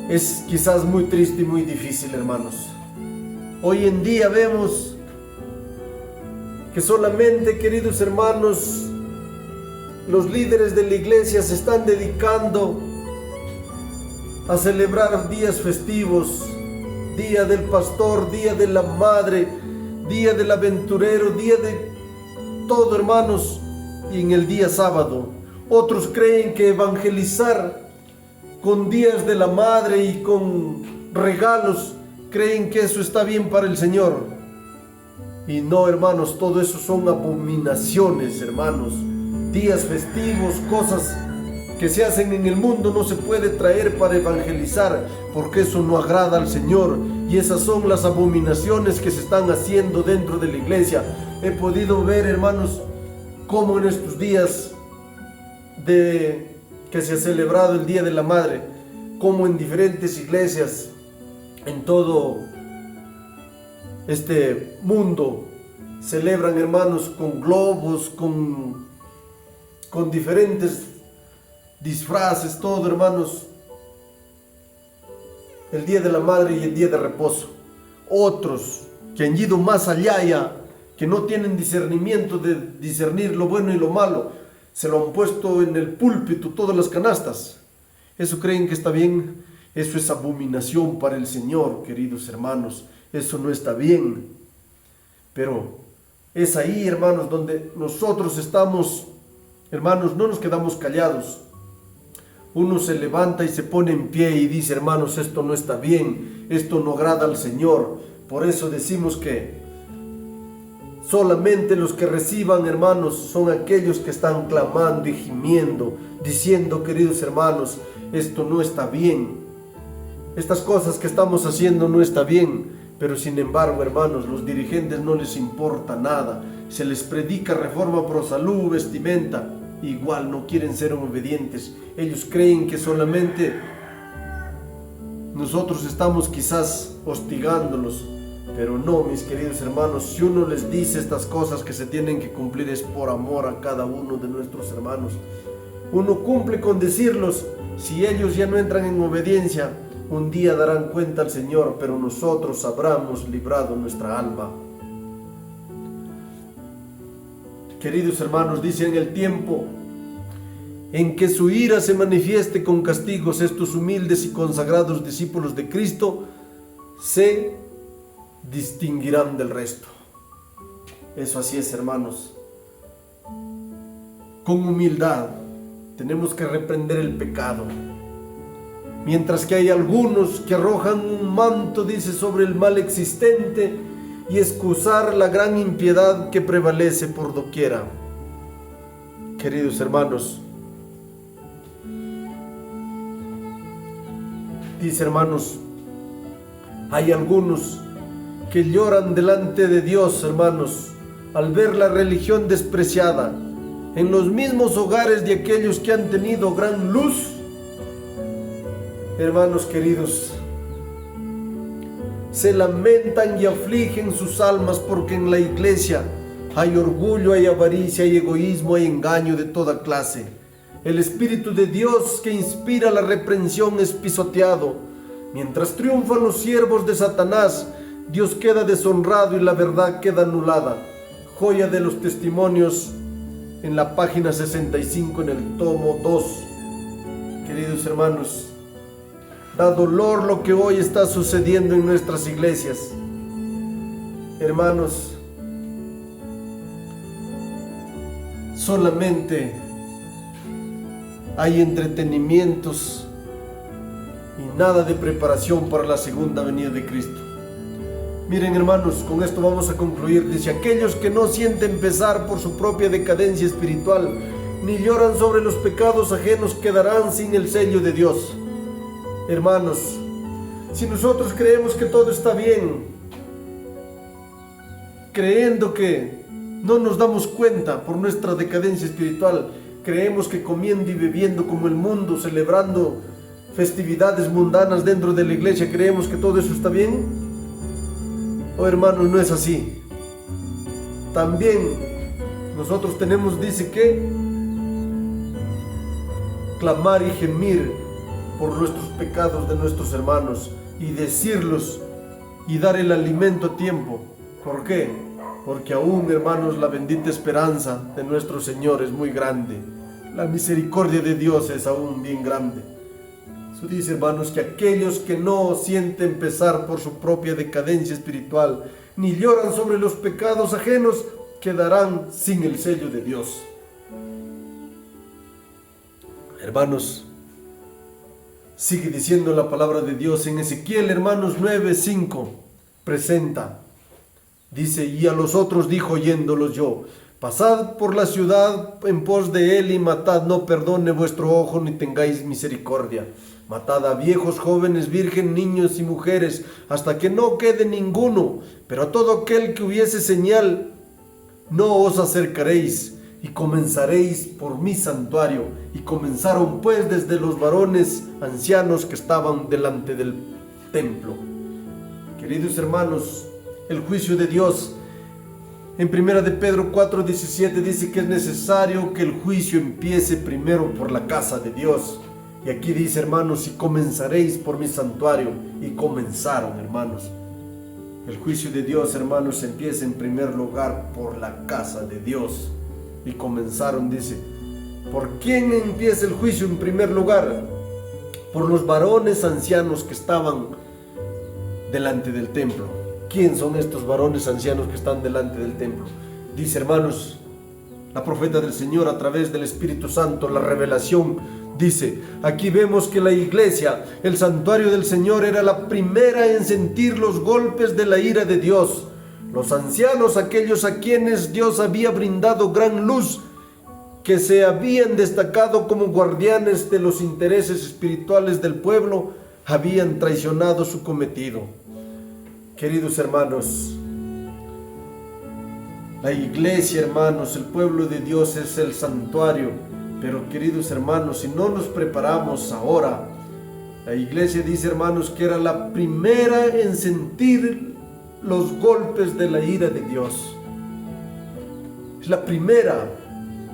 es quizás muy triste y muy difícil, hermanos. Hoy en día vemos que solamente, queridos hermanos, los líderes de la iglesia se están dedicando a celebrar días festivos, día del pastor, día de la madre, día del aventurero, día de todo, hermanos, y en el día sábado. Otros creen que evangelizar con días de la madre y con regalos, creen que eso está bien para el Señor. Y no, hermanos, todo eso son abominaciones, hermanos. Días festivos, cosas que se hacen en el mundo no se puede traer para evangelizar, porque eso no agrada al Señor, y esas son las abominaciones que se están haciendo dentro de la iglesia. He podido ver, hermanos, cómo en estos días que se ha celebrado el Día de la Madre, como en diferentes iglesias en todo este mundo celebran, hermanos, con globos, con diferentes disfraces, todo, hermanos, el Día de la Madre y el día de reposo. Otros que han ido más allá ya, que no tienen discernimiento de discernir lo bueno y lo malo, se lo han puesto en el púlpito, todas las canastas. ¿Eso creen que está bien? Eso es abominación para el Señor, queridos hermanos. Eso no está bien. Pero es ahí, hermanos, donde nosotros estamos, hermanos, no nos quedamos callados. Uno se levanta y se pone en pie y dice, hermanos, esto no está bien, esto no agrada al Señor. Por eso decimos que solamente los que reciban, hermanos, son aquellos que están clamando y gimiendo, diciendo, queridos hermanos, esto no está bien. Estas cosas que estamos haciendo no está bien. Pero sin embargo, hermanos, los dirigentes no les importa nada. Se les predica reforma pro salud, vestimenta. Igual no quieren ser obedientes. Ellos creen que solamente nosotros estamos quizás hostigándolos. Pero no, mis queridos hermanos, si uno les dice estas cosas que se tienen que cumplir es por amor a cada uno de nuestros hermanos. Uno cumple con decirlos. Si ellos ya no entran en obediencia, un día darán cuenta al Señor, pero nosotros habremos librado nuestra alma. Queridos hermanos, dice en el tiempo en que su ira se manifieste con castigos, estos humildes y consagrados discípulos de Cristo se distinguirán del resto. Eso así es, hermanos. Con humildad tenemos que reprender el pecado. Mientras que hay algunos que arrojan un manto, dice, sobre el mal existente y excusar la gran impiedad que prevalece por doquiera. Queridos hermanos, dice, hermanos, hay algunos que lloran delante de Dios, hermanos, al ver la religión despreciada en los mismos hogares de aquellos que han tenido gran luz. Hermanos queridos, se lamentan y afligen sus almas porque en la iglesia hay orgullo, hay avaricia, hay egoísmo, hay engaño de toda clase. El Espíritu de Dios que inspira la reprensión es pisoteado. Mientras triunfan los siervos de Satanás, Dios queda deshonrado y la verdad queda anulada. Joya de los testimonios en la página 65 en el tomo 2. Queridos hermanos, da dolor lo que hoy está sucediendo en nuestras iglesias. Hermanos, solamente hay entretenimientos y nada de preparación para la segunda venida de Cristo. Miren, hermanos, con esto vamos a concluir. Dice: aquellos que no sienten pesar por su propia decadencia espiritual, ni lloran sobre los pecados ajenos, quedarán sin el sello de Dios. Hermanos, si nosotros creemos que todo está bien, creyendo que no nos damos cuenta por nuestra decadencia espiritual, creemos que comiendo y bebiendo como el mundo, celebrando festividades mundanas dentro de la iglesia, creemos que todo eso está bien. Oh, hermanos, no es así. También nosotros tenemos, dice que, clamar y gemir por nuestros pecados de nuestros hermanos y decirlos y dar el alimento a tiempo. ¿Por qué? Porque aún, hermanos, la bendita esperanza de nuestro Señor es muy grande. La misericordia de Dios es aún bien grande. Eso dice, hermanos, que aquellos que no sienten pesar por su propia decadencia espiritual, ni lloran sobre los pecados ajenos, quedarán sin el sello de Dios. Hermanos, sigue diciendo la palabra de Dios en Ezequiel, hermanos, 9:5, presenta. Dice: y a los otros dijo, oyéndolos yo: pasad por la ciudad en pos de él y matad, no perdone vuestro ojo ni tengáis misericordia. Matad a viejos, jóvenes, virgen, niños y mujeres, hasta que no quede ninguno. Pero a todo aquel que hubiese señal, no os acercaréis, y comenzaréis por mi santuario. Y comenzaron pues desde los varones ancianos que estaban delante del templo. Queridos hermanos, el juicio de Dios, en 1 de Pedro 4:17 dice que es necesario que el juicio empiece primero por la casa de Dios. Y aquí dice, hermanos: y comenzaréis por mi santuario. Y comenzaron, hermanos. El juicio de Dios, hermanos, empieza en primer lugar por la casa de Dios. Y comenzaron, dice. ¿Por quién empieza el juicio en primer lugar? Por los varones ancianos que estaban delante del templo. ¿Quién son estos varones ancianos que están delante del templo? Dice, hermanos, la profeta del Señor a través del Espíritu Santo, la revelación, dice: aquí vemos que la iglesia, el santuario del Señor, era la primera en sentir los golpes de la ira de Dios. Los ancianos, aquellos a quienes Dios había brindado gran luz, que se habían destacado como guardianes de los intereses espirituales del pueblo, habían traicionado su cometido. Queridos hermanos, la iglesia, hermanos, el pueblo de Dios es el santuario. Pero, queridos hermanos, si no nos preparamos ahora, la iglesia dice, hermanos, que era la primera en sentir los golpes de la ira de Dios. Es la primera.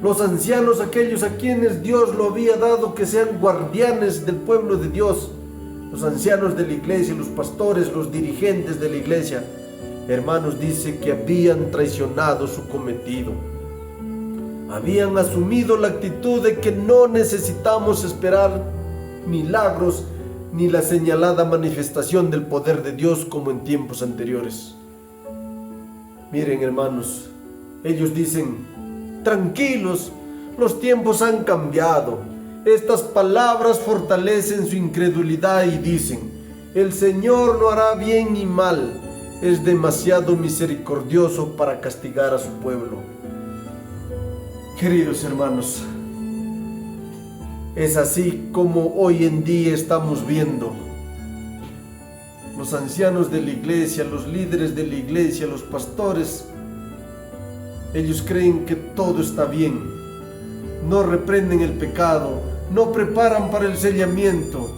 Los ancianos, aquellos a quienes Dios lo había dado que sean guardianes del pueblo de Dios, los ancianos de la iglesia, los pastores, los dirigentes de la iglesia, hermanos, dice que habían traicionado su cometido. Habían asumido la actitud de que no necesitamos esperar milagros ni la señalada manifestación del poder de Dios como en tiempos anteriores. Miren, hermanos, ellos dicen: tranquilos, los tiempos han cambiado. Estas palabras fortalecen su incredulidad y dicen: el Señor no hará bien ni mal, es demasiado misericordioso para castigar a su pueblo. Queridos hermanos, es así como hoy en día estamos viendo. Los ancianos de la iglesia, los líderes de la iglesia, los pastores, ellos creen que todo está bien. No reprenden el pecado, no preparan para el sellamiento.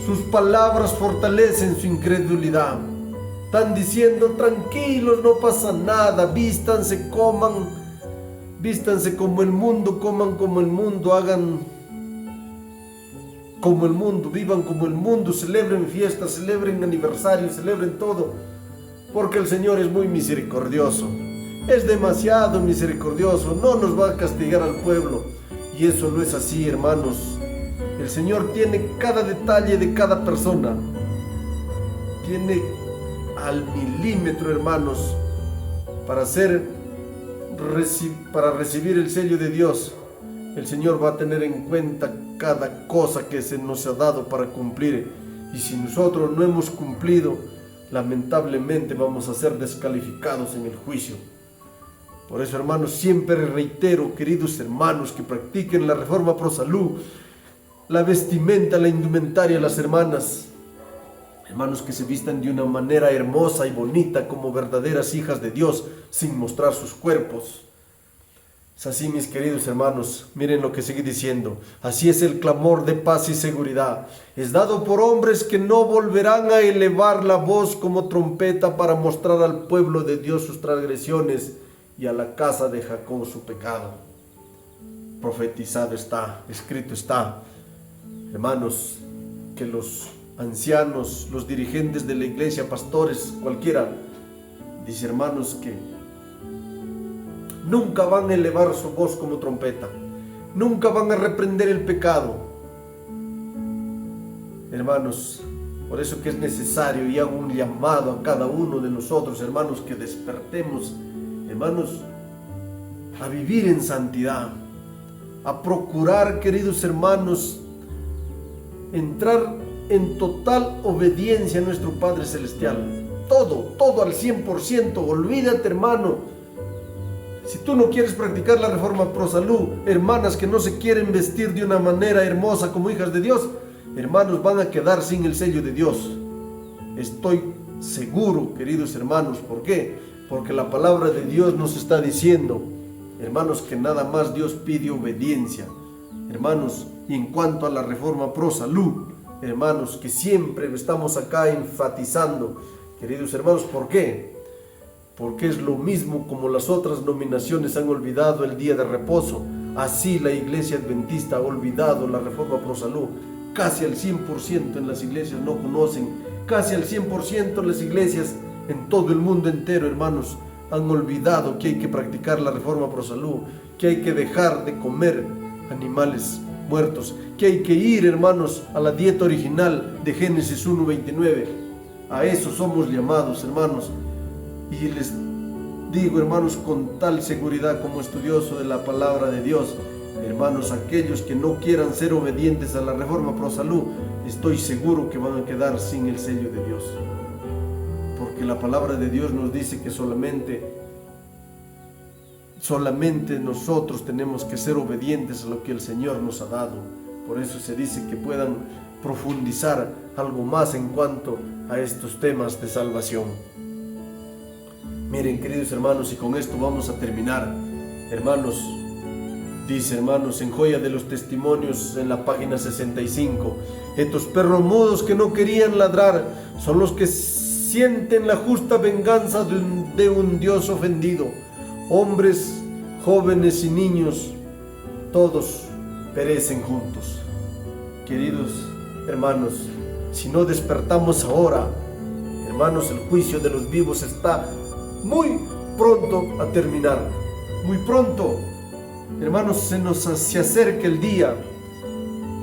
Sus palabras fortalecen su incredulidad. Están diciendo: tranquilos, no pasa nada, vístanse, coman, vístanse como el mundo, coman como el mundo, hagan como el mundo, vivan como el mundo, celebren fiestas, celebren aniversarios, celebren todo, porque el Señor es muy misericordioso, es demasiado misericordioso, no nos va a castigar al pueblo. Y eso no es así, hermanos. El Señor tiene cada detalle de cada persona, tiene al milímetro, hermanos, para recibir el sello de Dios. el Señor va a tener en cuenta cada cosa que se nos ha dado para cumplir. Y si nosotros no hemos cumplido, lamentablemente vamos a ser descalificados en el juicio. Por eso, hermanos, siempre reitero, queridos hermanos, que practiquen la reforma pro salud, la vestimenta, la indumentaria, las hermanas. Hermanos, que se vistan de una manera hermosa y bonita como verdaderas hijas de Dios, sin mostrar sus cuerpos. Es así, mis queridos hermanos, miren lo que sigue diciendo. Así es el clamor de paz y seguridad. Es dado por hombres que no volverán a elevar la voz como trompeta para mostrar al pueblo de Dios sus transgresiones y a la casa de Jacob su pecado. Profetizado está, escrito está. Hermanos, que los ancianos, los dirigentes de la iglesia, pastores, cualquiera, dice, hermanos, que nunca van a elevar su voz como trompeta, nunca van a reprender el pecado. Hermanos, por eso que es necesario, y hago un llamado a cada uno de nosotros, hermanos, que despertemos, hermanos, a vivir en santidad, a procurar, queridos hermanos, entrar en total obediencia a nuestro Padre Celestial. Todo al 100%. Olvídate, hermano. Si tú no quieres practicar la reforma pro salud, hermanas que no se quieren vestir de una manera hermosa como hijas de Dios, hermanos, van a quedar sin el sello de Dios. Estoy seguro, queridos hermanos. ¿Por qué? Porque la palabra de Dios nos está diciendo, hermanos, que nada más Dios pide obediencia. Hermanos, y en cuanto a la reforma pro salud, hermanos, que siempre estamos acá enfatizando, queridos hermanos, ¿por qué? Porque es lo mismo como las otras denominaciones han olvidado el día de reposo. Así la iglesia adventista ha olvidado la reforma pro salud. Casi al 100% en las iglesias no conocen, casi al 100% las iglesias en todo el mundo entero, hermanos, han olvidado que hay que practicar la reforma pro salud, que hay que dejar de comer animales muertos, que hay que ir, hermanos, a la dieta original de Génesis 1:29. A eso somos llamados, hermanos. Y les digo, hermanos, con tal seguridad como estudioso de la palabra de Dios, hermanos, aquellos que no quieran ser obedientes a la reforma pro salud, estoy seguro que van a quedar sin el sello de Dios. Porque la palabra de Dios nos dice que solamente nosotros tenemos que ser obedientes a lo que el Señor nos ha dado. Por eso se dice que puedan profundizar algo más en cuanto a estos temas de salvación. Miren, queridos hermanos, y con esto vamos a terminar. Hermanos, dice, hermanos, en Joya de los Testimonios, en la página 65, estos perros mudos que no querían ladrar son los que sienten la justa venganza de un Dios ofendido. Hombres, jóvenes y niños, todos perecen juntos. Queridos hermanos, si no despertamos ahora, hermanos, el juicio de los vivos está muy pronto a terminar. Muy pronto, hermanos, se acerca el día.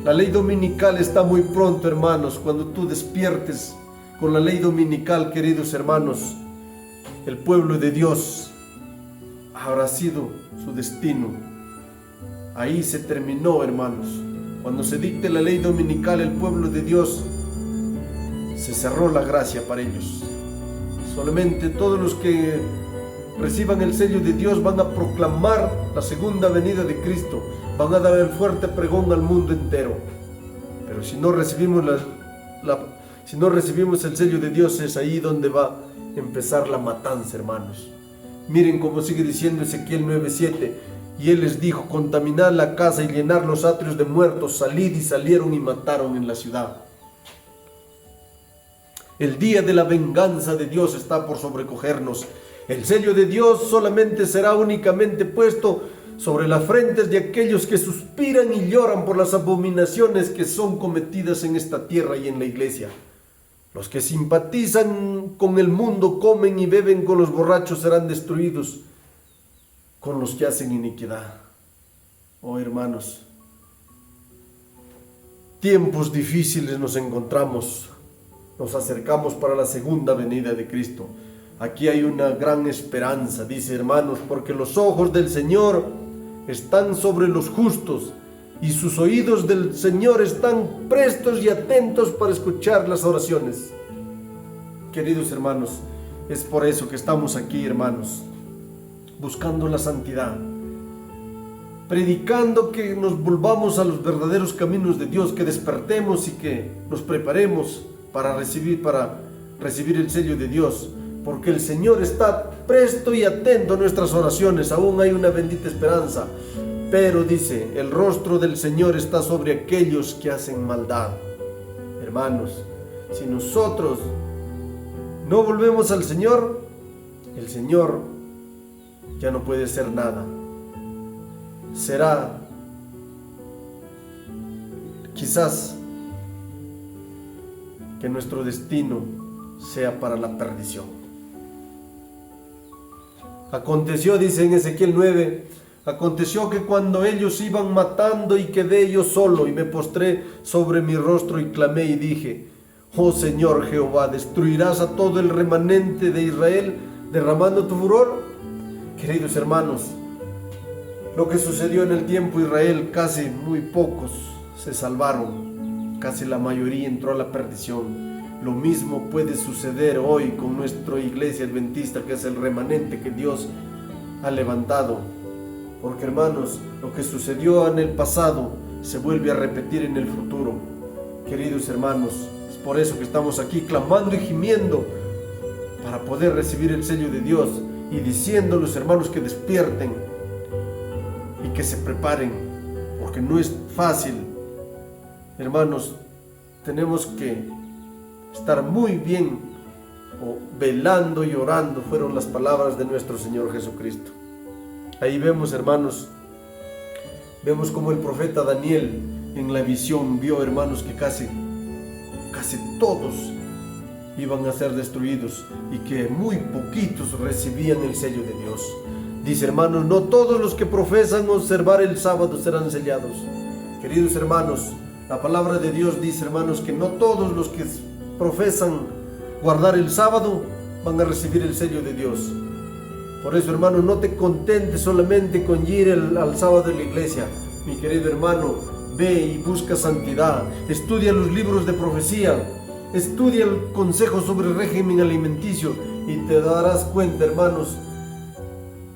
La ley dominical está muy pronto, hermanos. Cuando tú despiertes con la ley dominical, queridos hermanos, el pueblo de Dios habrá sido su destino. Ahí se terminó, hermanos. Cuando se dicte la ley dominical, el pueblo de Dios, se cerró la gracia para ellos. Solamente todos los que reciban el sello de Dios van a proclamar la segunda venida de Cristo, van a dar el fuerte pregón al mundo entero. Pero si no recibimos el sello de Dios, es ahí donde va a empezar la matanza, hermanos. Miren cómo sigue diciendo Ezequiel 9:7. Y él les dijo: contaminad la casa y llenar los atrios de muertos, salid, y salieron y mataron en la ciudad. El día de la venganza de Dios está por sobrecogernos. El sello de Dios solamente será únicamente puesto sobre las frentes de aquellos que suspiran y lloran por las abominaciones que son cometidas en esta tierra y en la iglesia. Los que simpatizan con el mundo, comen y beben con los borrachos, serán destruidos con los que hacen iniquidad. Oh, hermanos, tiempos difíciles nos encontramos. Nos acercamos para la segunda venida de Cristo. Aquí hay una gran esperanza, dice, hermanos, porque los ojos del Señor están sobre los justos, y sus oídos del Señor están prestos y atentos para escuchar las oraciones. Queridos hermanos, es por eso que estamos aquí, hermanos, buscando la santidad, predicando que nos volvamos a los verdaderos caminos de Dios, que despertemos y que nos preparemos para recibir el sello de Dios, porque el Señor está presto y atento a nuestras oraciones. Aún hay una bendita esperanza, pero dice, el rostro del Señor está sobre aquellos que hacen maldad. Hermanos, si nosotros no volvemos al Señor, el Señor ya no puede hacer nada. Será quizás que nuestro destino sea para la perdición. Aconteció, dice en Ezequiel 9, aconteció que cuando ellos iban matando y quedé yo solo y me postré sobre mi rostro y clamé y dije, oh Señor Jehová, ¿destruirás a todo el remanente de Israel derramando tu furor? Queridos hermanos, lo que sucedió en el tiempo de Israel, casi muy pocos se salvaron, casi la mayoría entró a la perdición. Lo mismo puede suceder hoy con nuestra iglesia adventista, que es el remanente que Dios ha levantado. Porque hermanos, lo que sucedió en el pasado se vuelve a repetir en el futuro. Queridos hermanos, es por eso que estamos aquí clamando y gimiendo para poder recibir el sello de Dios, y diciendo a los hermanos que despierten y que se preparen, porque no es fácil. Hermanos, tenemos que estar muy bien velando y orando, fueron las palabras de nuestro Señor Jesucristo. Ahí vemos, hermanos, vemos como el profeta Daniel en la visión vio, hermanos, que casi todos iban a ser destruidos y que muy poquitos recibían el sello de Dios. Dice, hermanos, no todos los que profesan observar el sábado serán sellados. Queridos hermanos, la palabra de Dios dice, hermanos, que no todos los que profesan guardar el sábado van a recibir el sello de Dios. Por eso, hermano, no te contentes solamente con ir al sábado en la iglesia. Mi querido hermano, ve y busca santidad, estudia los libros de profecía, estudia el consejo sobre el régimen alimenticio, y te darás cuenta, hermanos,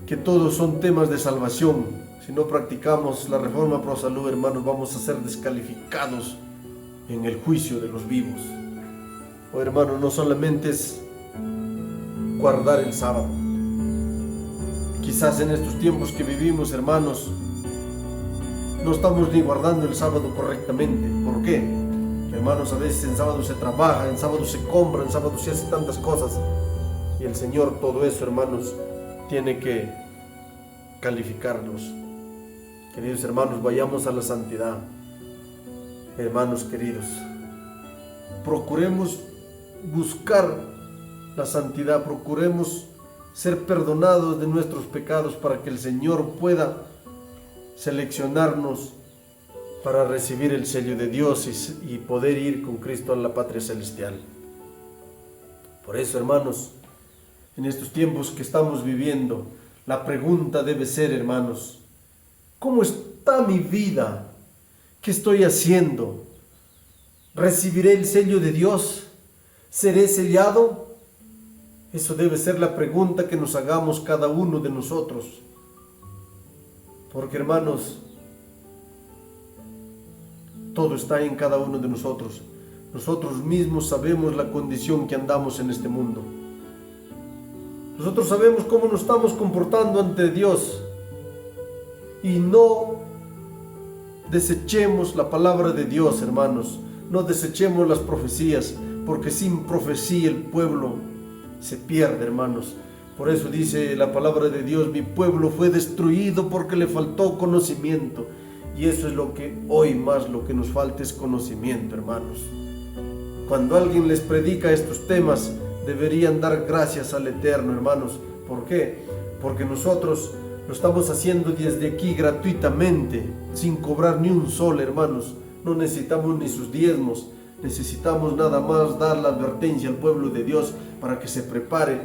que todos son temas de salvación. Si no practicamos la reforma pro salud, hermanos, vamos a ser descalificados en el juicio de los vivos. Hermanos, no solamente es guardar el sábado. Quizás en estos tiempos que vivimos, hermanos, no estamos ni guardando el sábado correctamente. ¿Por qué? Hermanos, a veces en sábado se trabaja, en sábado se compra, en sábado se hace tantas cosas. Y el Señor todo eso, hermanos, tiene que calificarnos. Queridos hermanos, vayamos a la santidad. Hermanos queridos, procuremos buscar la santidad, procuremos ser perdonados de nuestros pecados para que el Señor pueda seleccionarnos para recibir el sello de Dios y poder ir con Cristo a la patria celestial. Por eso, hermanos, en estos tiempos que estamos viviendo, la pregunta debe ser, hermanos, ¿cómo está mi vida? ¿Qué estoy haciendo? ¿Recibiré el sello de Dios? ¿Seré sellado? Eso debe ser la pregunta que nos hagamos cada uno de nosotros. Porque, hermanos, todo está en cada uno de nosotros. Nosotros mismos sabemos la condición que andamos en este mundo. Nosotros sabemos cómo nos estamos comportando ante Dios. Y no desechemos la palabra de Dios, hermanos. No desechemos las profecías, porque sin profecía el pueblo se pierde, hermanos. Por eso dice la palabra de Dios, mi pueblo fue destruido porque le faltó conocimiento. Y eso es lo que hoy más lo que nos falta es conocimiento, hermanos. Cuando alguien les predica estos temas, deberían dar gracias al Eterno, hermanos. ¿Por qué? Porque nosotros lo estamos haciendo desde aquí gratuitamente, sin cobrar ni un sol, hermanos. No necesitamos ni sus diezmos, necesitamos nada más dar la advertencia al pueblo de Dios para que se prepare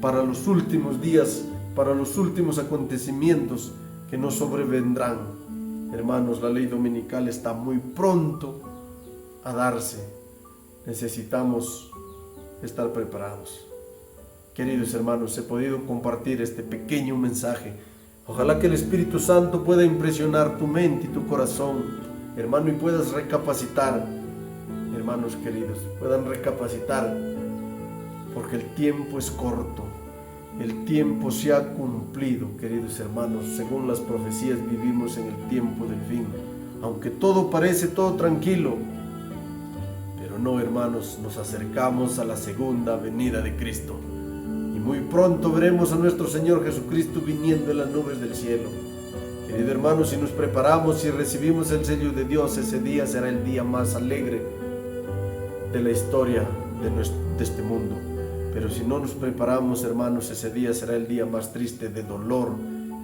para los últimos días, para los últimos acontecimientos que nos sobrevendrán. Hermanos, la ley dominical está muy pronto a darse. Necesitamos estar preparados. Queridos hermanos, he podido compartir este pequeño mensaje. Ojalá que el Espíritu Santo pueda impresionar tu mente y tu corazón, hermano, y puedas recapacitar. Hermanos queridos, puedan recapacitar, porque el tiempo es corto. El tiempo se ha cumplido, queridos hermanos. Según las profecías, vivimos en el tiempo del fin. Aunque todo parece todo tranquilo, pero no, hermanos, nos acercamos a la segunda venida de Cristo. Y muy pronto veremos a nuestro Señor Jesucristo viniendo en las nubes del cielo. Queridos hermanos, si nos preparamos y recibimos el sello de Dios, ese día será el día más alegre de la historia de este mundo. Pero si no nos preparamos, hermanos, ese día será el día más triste, de dolor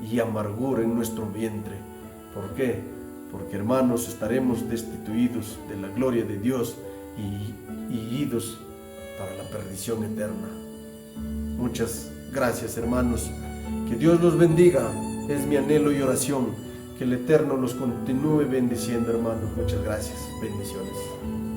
y amargura en nuestro vientre. ¿Por qué? Porque, hermanos, estaremos destituidos de la gloria de Dios y idos para la perdición eterna. Muchas gracias, hermanos. Que Dios los bendiga. Es mi anhelo y oración. Que el Eterno los continúe bendiciendo, hermanos. Muchas gracias. Bendiciones.